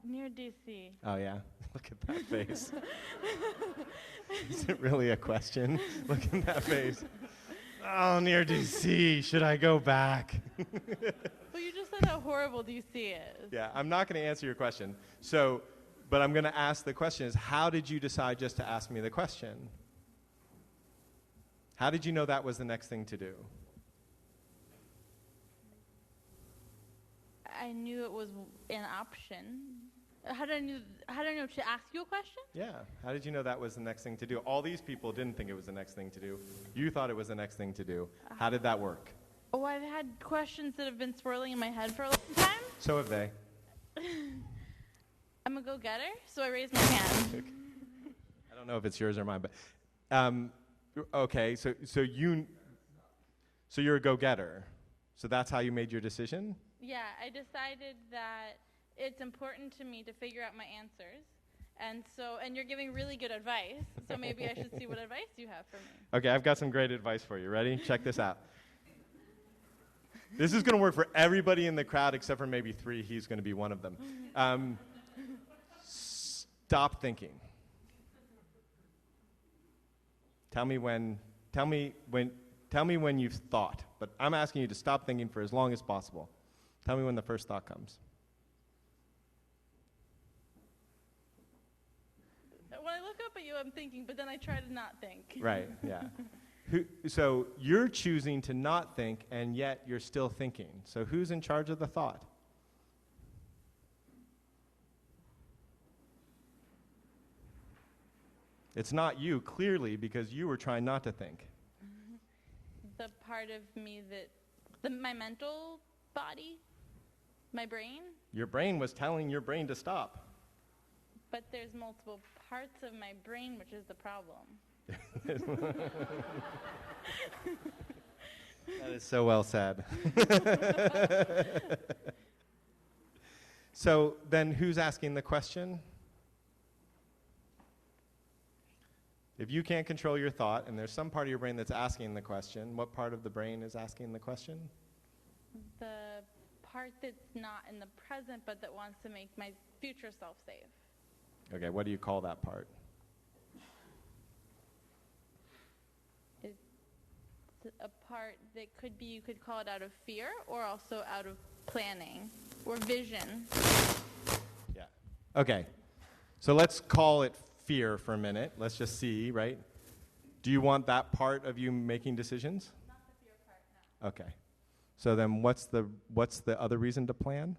Near D.C. Oh, yeah. Look at that face. Is it really a question? Look at that face. Oh, near D.C. Should I go back? Well, you just said how horrible D.C. is. Yeah, I'm not going to answer your question. So, but I'm going to ask the question is, how did you decide just to ask me the question? How did you know that was the next thing to do? I knew it was an option. How did I know to ask you a question? Yeah. How did you know that was the next thing to do? All these people didn't think it was the next thing to do. You thought it was the next thing to do. How did that work? Oh, I've had questions that have been swirling in my head for a long time. So have they. I'm a go-getter, so I raised my hand. I don't know if it's yours or mine, but okay. So you're a go-getter. So that's how you made your decision? Yeah, I decided that it's important to me to figure out my answers. And you're giving really good advice, so maybe I should see what advice you have for me. Okay, I've got some great advice for you. Ready? Check this out. This is going to work for everybody in the crowd except for maybe 3. He's going to be one of them. Stop thinking. Tell me when you've thought, but I'm asking you to stop thinking for as long as possible. Tell me when the first thought comes. When I look up at you, I'm thinking, but then I try to not think. Right, yeah. So you're choosing to not think, and yet you're still thinking. So who's in charge of the thought? It's not you, clearly, because you were trying not to think. The part of me my mental body, my brain. Your brain was telling your brain to stop. But there's multiple parts of my brain, which is the problem. That is so well said. So then who's asking the question? If you can't control your thought, and there's some part of your brain that's asking the question, what part of the brain is asking the question? The part that's not in the present, but that wants to make my future self safe. Okay, what do you call that part? It's a part that could be, you could call it out of fear, or also out of planning, or vision. Yeah. Okay, so let's call it fear for a minute. Let's just see, right? Do you want that part of you making decisions? Not the fear part, no. Okay. So then what's the other reason to plan?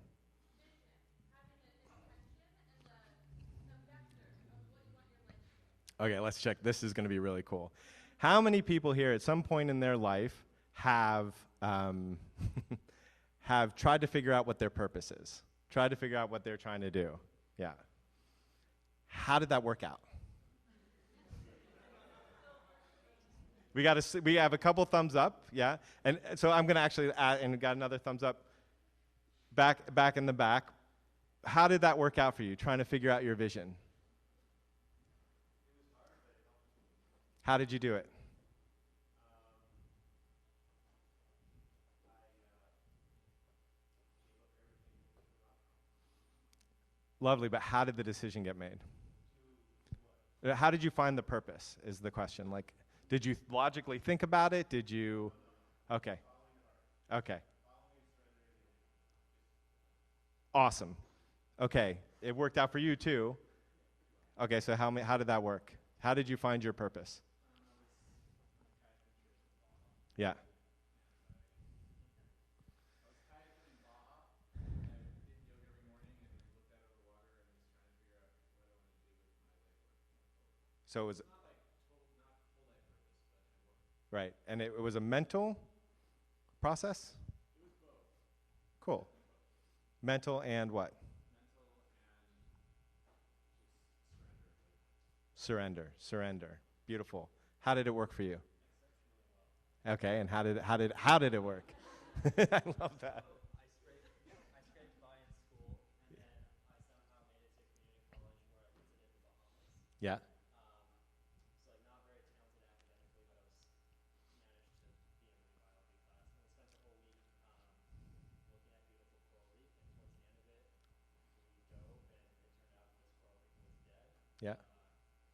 Okay, let's check. This is going to be really cool. How many people here at some point in their life have have tried to figure out what their purpose is? Tried to figure out what they're trying to do? Yeah. How did that work out? We have a couple thumbs up, yeah? And so I'm going to actually add, and we got another thumbs up back in the back. How did that work out for you, trying to figure out your vision? How did you do it? Lovely, but how did the decision get made? How did you find the purpose is the question. Like, did you logically think about it? Did you? Okay. Okay. Awesome. Okay, it worked out for you too. Okay, so how did that work? How did you find your purpose? Yeah. So it was right, and it was a mental process? Cool. Mental and what? Surrender. Beautiful. How did it work for you? Okay, and how did it work? I love that. I scraped by in school, and then I somehow made it to community college where I visited the Bahamas. Yeah. So like not very talented academically, but I was managed to be in my biology class, and I spent the whole week looking at beautiful coral reef. And towards the end of it, we dove, and it turned out that this coral reef was dead. Yeah.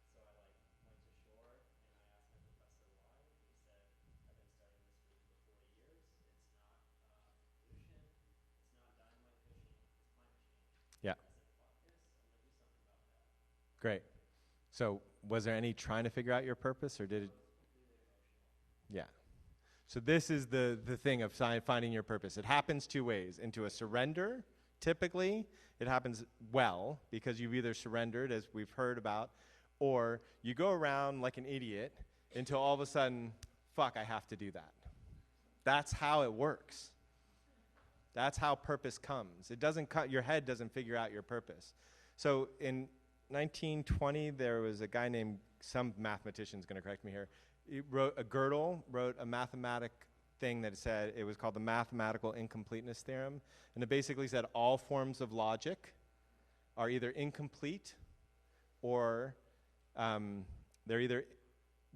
So I like went to shore, and I asked my professor why. He said, "I've been studying this reef for 40 years. It's not pollution. It's not dynamite fishing. It's climate change." Yeah. I said, "Fuck this. I'm gonna do something about that." Great. So was there any trying to figure out your purpose, or did it? Yeah. So this is the thing of finding your purpose. It happens two ways. Into a surrender, typically, it happens well, because you've either surrendered, as we've heard about, or you go around like an idiot until all of a sudden, fuck, I have to do that. That's how it works. That's how purpose comes. It doesn't your head doesn't figure out your purpose. So in 1920, there was a guy named, some mathematician's going to correct me here, Gödel wrote a mathematic thing that said, it was called the mathematical incompleteness theorem, and it basically said all forms of logic are either incomplete or they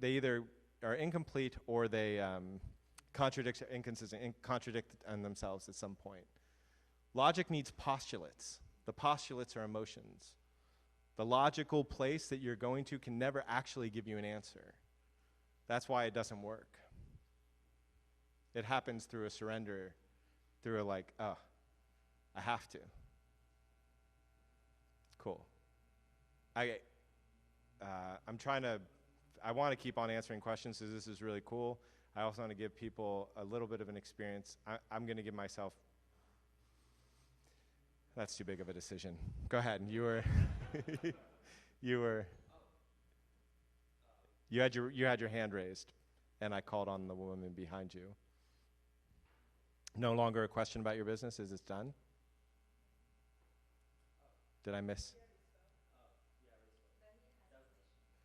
either are incomplete or they contradict on themselves at some point. Logic needs postulates. The postulates are emotions. The logical place that you're going to can never actually give you an answer. That's why it doesn't work. It happens through a surrender, through a like, oh, I have to. Cool. I'm trying to, I want to keep on answering questions, so this is really cool. I also want to give people a little bit of an experience. I'm going to give myself, that's too big of a decision. Go ahead. You had your hand raised, and I called on the woman behind you. No longer a question about your business? Is this done? Did I miss?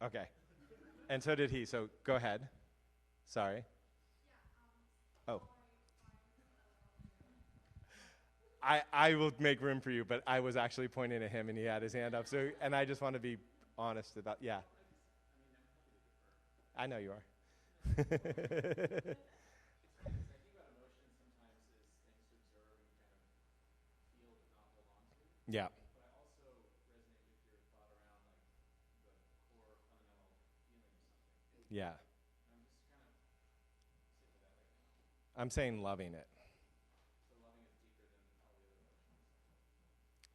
Okay. And so did he, so go ahead. Sorry. Oh. I will make room for you, but I was actually pointing at him and he had his hand up. So, and I just want to be honest about, yeah. I know you are. Yeah. Yeah. I'm saying loving it.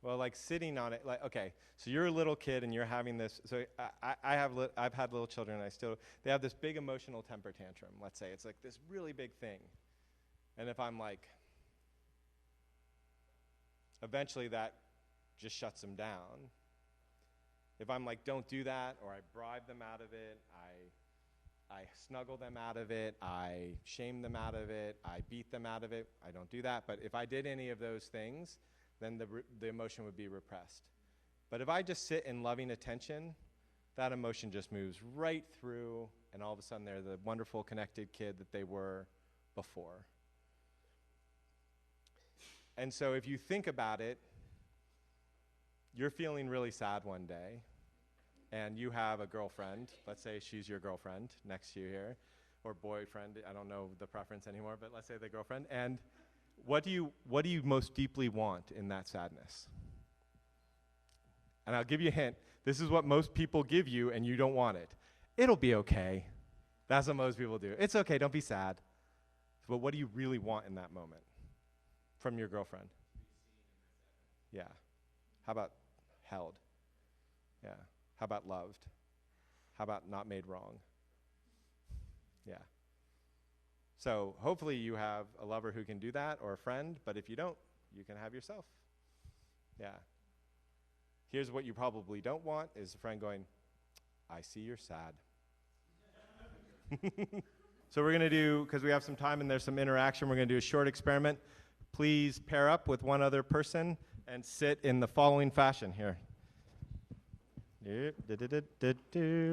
Well, like sitting on it, like, okay, so you're a little kid and you're having this, so I've had little children and they have this big emotional temper tantrum, let's say. It's like this really big thing. And if I'm like, eventually that just shuts them down. If I'm like, don't do that, or I bribe them out of it, I snuggle them out of it, I shame them out of it, I beat them out of it, I don't do that. But if I did any of those things, then the emotion would be repressed. But if I just sit in loving attention, that emotion just moves right through, and all of a sudden they're the wonderful connected kid that they were before. And so if you think about it, you're feeling really sad one day, and you have a girlfriend. Let's say she's your girlfriend next to you here, or boyfriend. I don't know the preference anymore, but let's say the girlfriend. And what do you most deeply want in that sadness? And I'll give you a hint. This is what most people give you, and you don't want it. It'll be okay. That's what most people do. It's okay, don't be sad. But what do you really want in that moment from your girlfriend? Yeah. How about held? Yeah. How about loved? How about not made wrong? Yeah. So hopefully you have a lover who can do that, or a friend, but if you don't, you can have yourself. Yeah. Here's what you probably don't want is a friend going, I see you're sad. So we're going to do, because we have some time and there's some interaction, we're going to do a short experiment. Please pair up with one other person and sit in the following fashion here.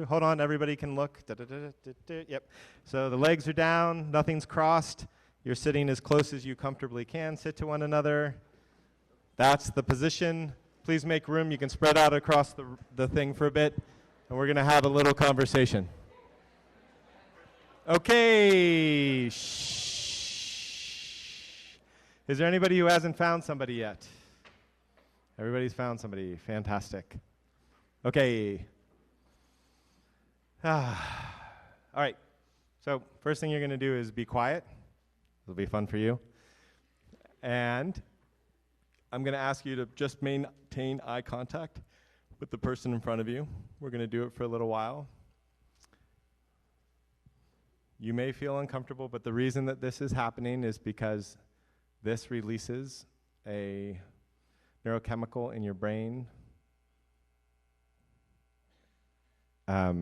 Hold on, everybody can look. Yep. So the legs are down, nothing's crossed. You're sitting as close as you comfortably can. Sit to one another. That's the position. Please make room. You can spread out across the thing for a bit, and we're going to have a little conversation. Okay. Shh. Is there anybody who hasn't found somebody yet? Everybody's found somebody. Fantastic. Okay. All right. So first thing you're going to do is be quiet. It'll be fun for you. And I'm going to ask you to just maintain eye contact with the person in front of you. We're going to do it for a little while. You may feel uncomfortable, but the reason that this is happening is because this releases a neurochemical in your brain, a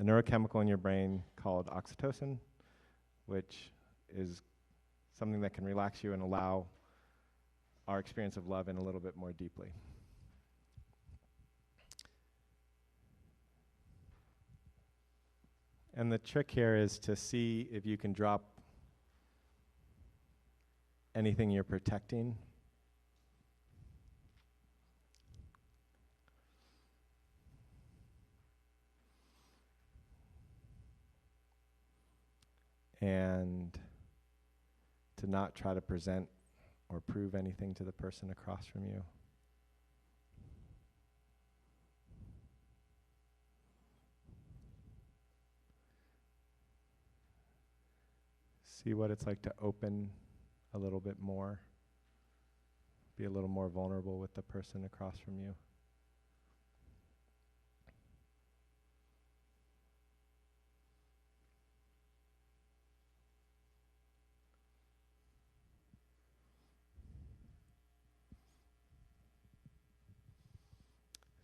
neurochemical in your brain called oxytocin, which is something that can relax you and allow our experience of love in a little bit more deeply. And the trick here is to see if you can drop anything you're protecting. And to not try to present or prove anything to the person across from you. See what it's like to open a little bit more. Be a little more vulnerable with the person across from you.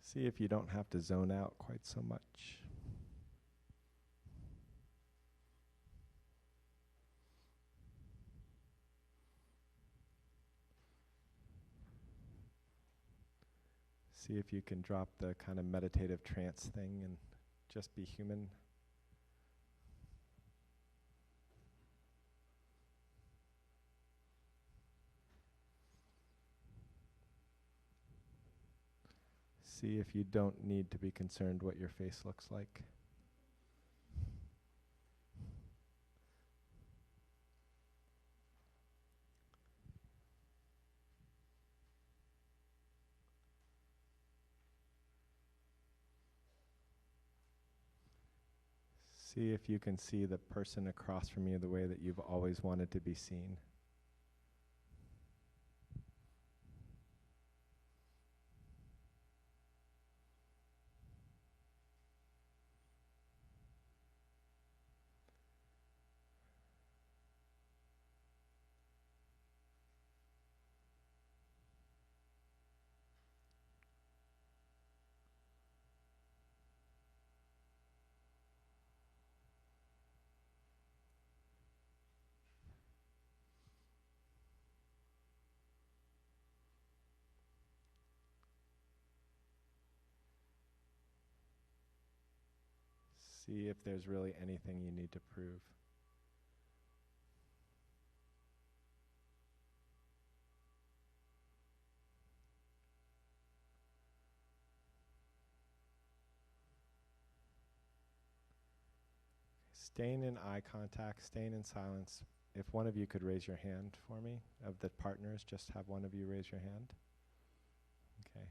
See if you don't have to zone out quite so much. See if you can drop the kind of meditative trance thing and just be human. See if you don't need to be concerned what your face looks like. See if you can see the person across from you the way that you've always wanted to be seen. See if there's really anything you need to prove. Staying in eye contact, staying in silence. If one of you could raise your hand for me, of the partners, just have one of you raise your hand. Okay.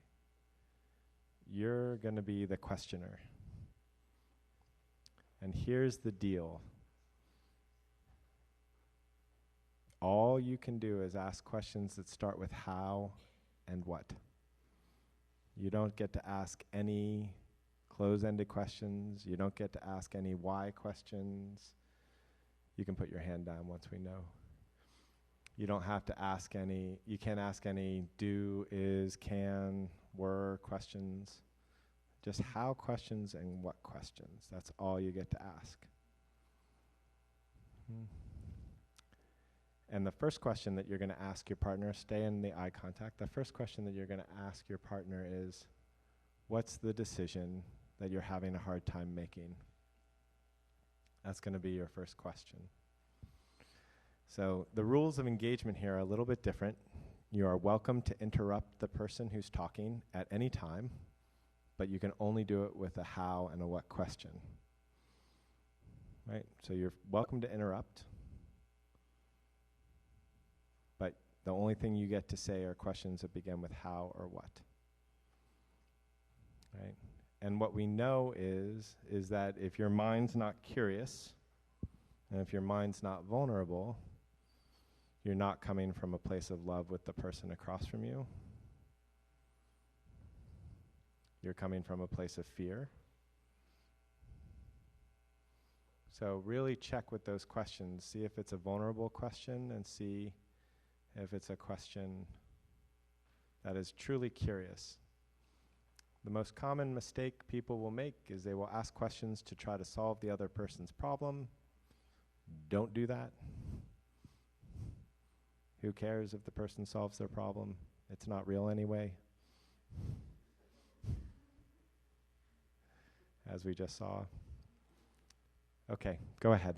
You're going to be the questioner. And here's the deal. All you can do is ask questions that start with how and what. You don't get to ask any close-ended questions. You don't get to ask any why questions. You can put your hand down once we know. You don't have to ask any, you can't ask any do, is, can, were questions. Just how questions and what questions. That's all you get to ask. And the first question that you're going to ask your partner, stay in the eye contact. The first question that you're going to ask your partner is, what's the decision that you're having a hard time making? That's going to be your first question. So the rules of engagement here are a little bit different. You are welcome to interrupt the person who's talking at any time, but you can only do it with a how and a what question. Right? So you're welcome to interrupt, but the only thing you get to say are questions that begin with how or what. Right? And what we know is that if your mind's not curious, and if your mind's not vulnerable, you're not coming from a place of love with the person across from you. You're coming from a place of fear. So really check with those questions. See if it's a vulnerable question and see if it's a question that is truly curious. The most common mistake people will make is they will ask questions to try to solve the other person's problem. Don't do that. Who cares if the person solves their problem? It's not real anyway. As we just saw. Okay, go ahead.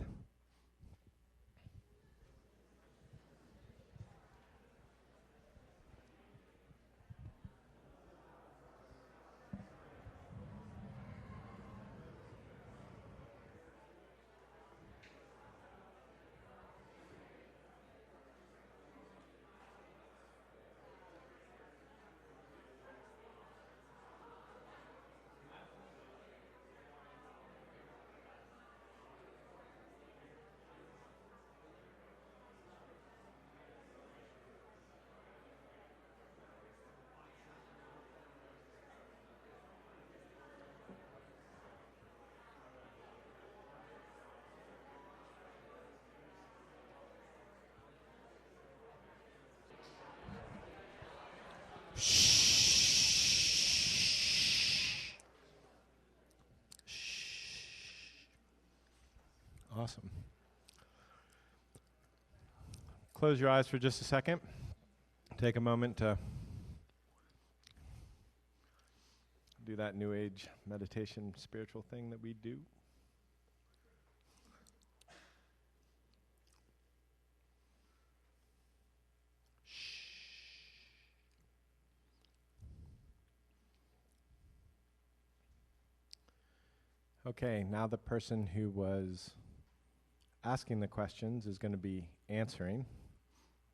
Awesome. Close your eyes for just a second. Take a moment to do that New Age meditation spiritual thing that we do. Okay, now the person who was asking the questions is going to be answering,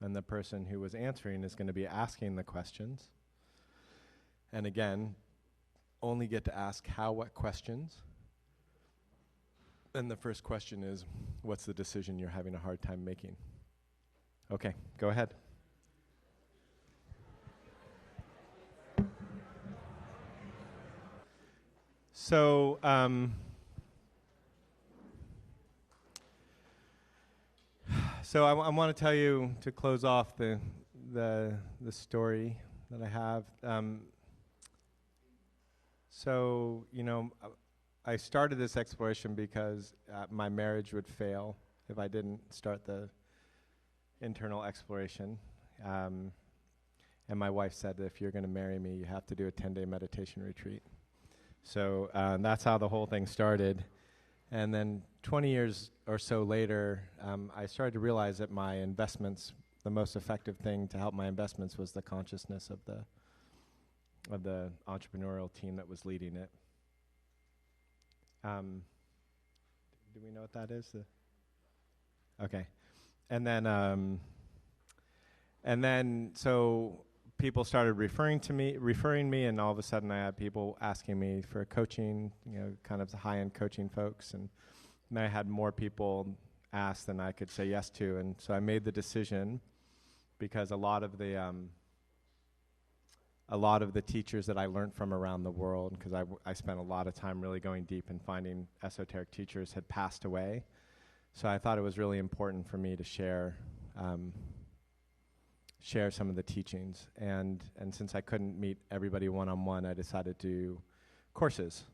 and the person who was answering is going to be asking the questions. And again, only get to ask how, what questions. And the first question is, what's the decision you're having a hard time making? Okay, go ahead. So, I want to tell you, to close off the story that I have. So, you know, I started this exploration because my marriage would fail if I didn't start the internal exploration. And my wife said that if you're going to marry me, you have to do a 10-day meditation retreat. So that's how the whole thing started. And then 20 years or so later, I started to realize that my investments, the most effective thing to help my investments was the consciousness of the entrepreneurial team that was leading it. Do we know what that is? Okay. And then so people started referring me, and all of a sudden I had people asking me for coaching, kind of the high-end coaching folks, and then I had more people ask than I could say yes to, and so I made the decision, because a lot of the teachers that I learned from around the world, because I spent a lot of time really going deep and finding esoteric teachers, had passed away. So I thought it was really important for me to share some of the teachings. And since I couldn't meet everybody one-on-one, I decided to do courses.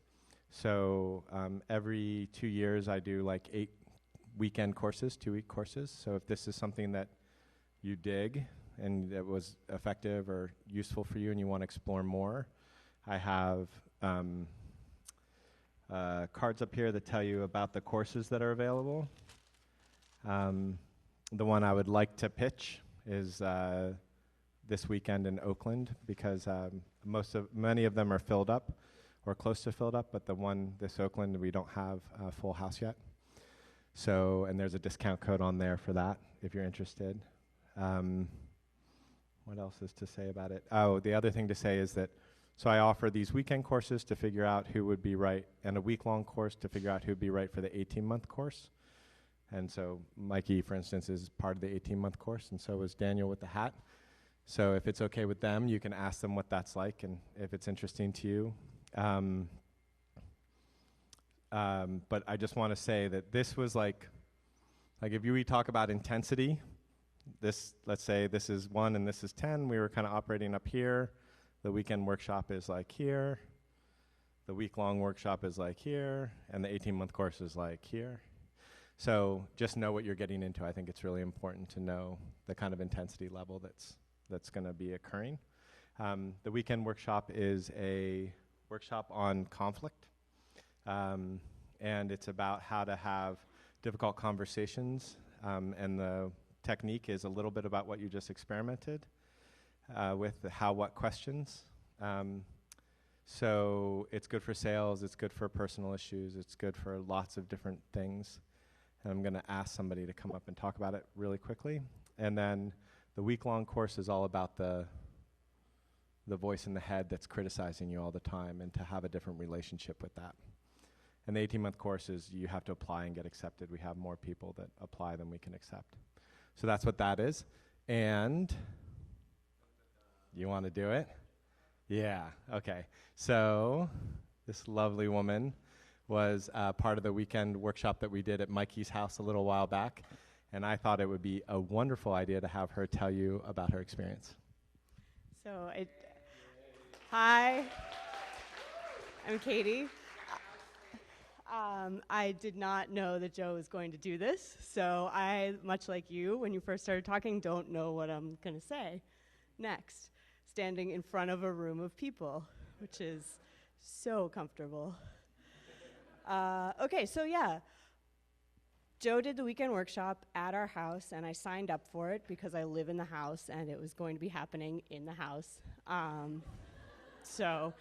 So every 2 years I do like 8 weekend courses, 2-week courses. So if this is something that you dig and that was effective or useful for you and you want to explore more, I have cards up here that tell you about the courses that are available. The one I would like to pitch is this weekend in Oakland, because many of them are filled up or close to filled up, but the one this Oakland, we don't have a full house yet. So, and there's a discount code on there for that if you're interested. What else is to say about it? Oh, the other thing to say is that, so I offer these weekend courses to figure out who would be right, and a week-long course to figure out who would be right for the 18-month course. And so Mikey, for instance, is part of the 18-month course, and so is Daniel with the hat. So if it's okay with them, you can ask them what that's like, and if it's interesting to you. But I just want to say that this was like if we talk about intensity, let's say this is 1 and this is 10, we were kind of operating up here. The weekend workshop is like here. The week-long workshop is like here, and the 18-month course is like here. So just know what you're getting into. I think it's really important to know the kind of intensity level that's going to be occurring. The weekend workshop is a workshop on conflict, and it's about how to have difficult conversations, and the technique is a little bit about what you just experimented with, the how, what questions. So it's good for sales, it's good for personal issues, it's good for lots of different things. And I'm going to ask somebody to come up and talk about it really quickly. And then the week-long course is all about the voice in the head that's criticizing you all the time, and to have a different relationship with that. And the 18-month course is you have to apply and get accepted. We have more people that apply than we can accept. So that's what that is. And you want to do it? Yeah, okay. So this lovely woman was part of the weekend workshop that we did at Mikey's house a little while back, and I thought it would be a wonderful idea to have her tell you about her experience. So, hi, I'm Katie. I did not know that Joe was going to do this, so I, much like you, when you first started talking, don't know what I'm going to say next, standing in front of a room of people, which is so comfortable. Okay, so yeah, Joe did the weekend workshop at our house, and I signed up for it because I live in the house, and it was going to be happening in the house. So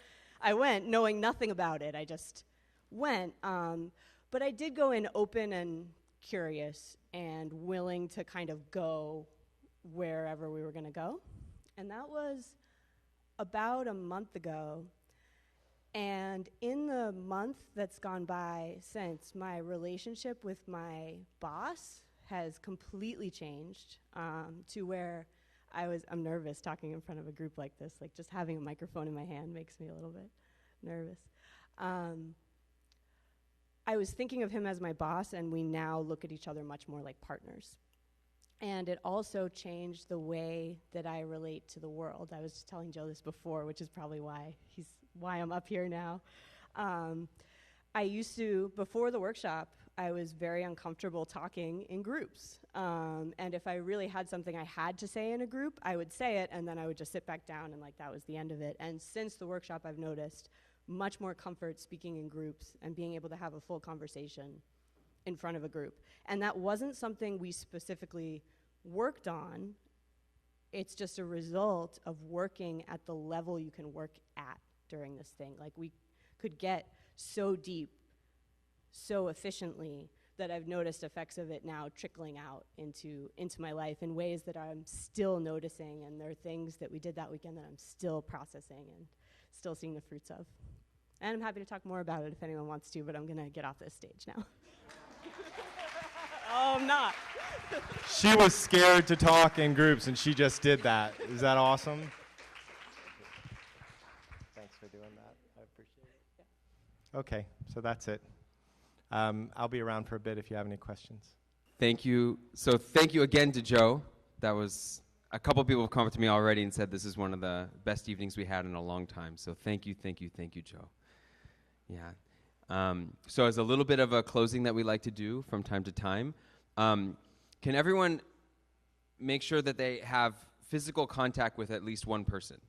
I went knowing nothing about it. I just went. But I did go in open and curious and willing to kind of go wherever we were going to go. And that was about a month ago. And in the month that's gone by since, my relationship with my boss has completely changed to where I'm nervous talking in front of a group like this. Like, just having a microphone in my hand makes me a little bit nervous. I was thinking of him as my boss, and we now look at each other much more like partners. And it also changed the way that I relate to the world. I was just telling Joe this before, which is probably why I'm up here now. I used to, before the workshop, I was very uncomfortable talking in groups. And if I really had something I had to say in a group, I would say it, and then I would just sit back down, and that was the end of it. And since the workshop, I've noticed much more comfort speaking in groups and being able to have a full conversation in front of a group. And that wasn't something we specifically worked on. It's just a result of working at the level you can work at during this thing. Like, we could get so deep, so efficiently, that I've noticed effects of it now trickling out into my life in ways that I'm still noticing, and there are things that we did that weekend that I'm still processing and still seeing the fruits of. And I'm happy to talk more about it if anyone wants to, but I'm gonna get off this stage now. Oh, I'm not. She was scared to talk in groups, and she just did that. Is that awesome? Thanks for doing that. I appreciate it. Yeah. Okay, so that's it. I'll be around for a bit if you have any questions. Thank you. So thank you again to Joe. That was, a couple people have come up to me already and said this is one of the best evenings we had in a long time. So thank you, Joe. Yeah. So as a little bit of a closing that we like to do from time to time, can everyone make sure that they have physical contact with at least one person?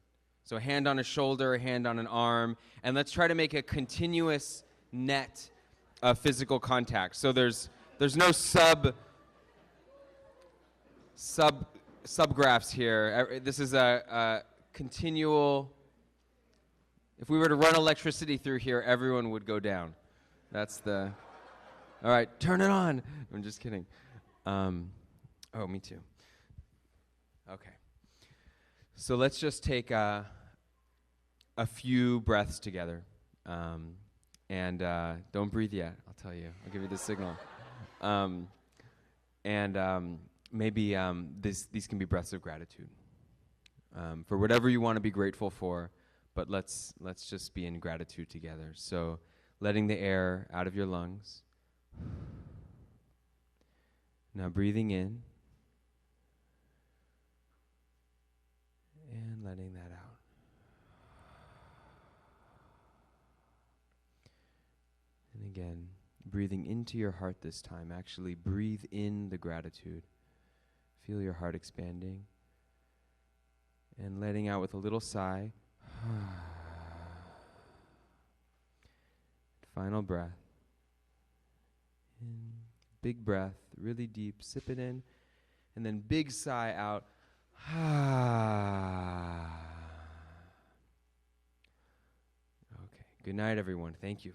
So a hand on a shoulder, a hand on an arm, and let's try to make a continuous net of physical contact. So there's no subgraphs here. This is a continual. If we were to run electricity through here, everyone would go down. That's the. All right, turn it on. I'm just kidding. Oh, me too. Okay. So let's just take a few breaths together. And don't breathe yet, I'll tell you. I'll give you the signal. Maybe these can be breaths of gratitude for whatever you want to be grateful for, but let's just be in gratitude together. So letting the air out of your lungs. Now breathing in and letting that out. And again, breathing into your heart this time. Actually breathe in the gratitude. Feel your heart expanding. And letting out with a little sigh. Final breath. In. Big breath, really deep. Sip it in. And then big sigh out. Okay. Good night, everyone. Thank you.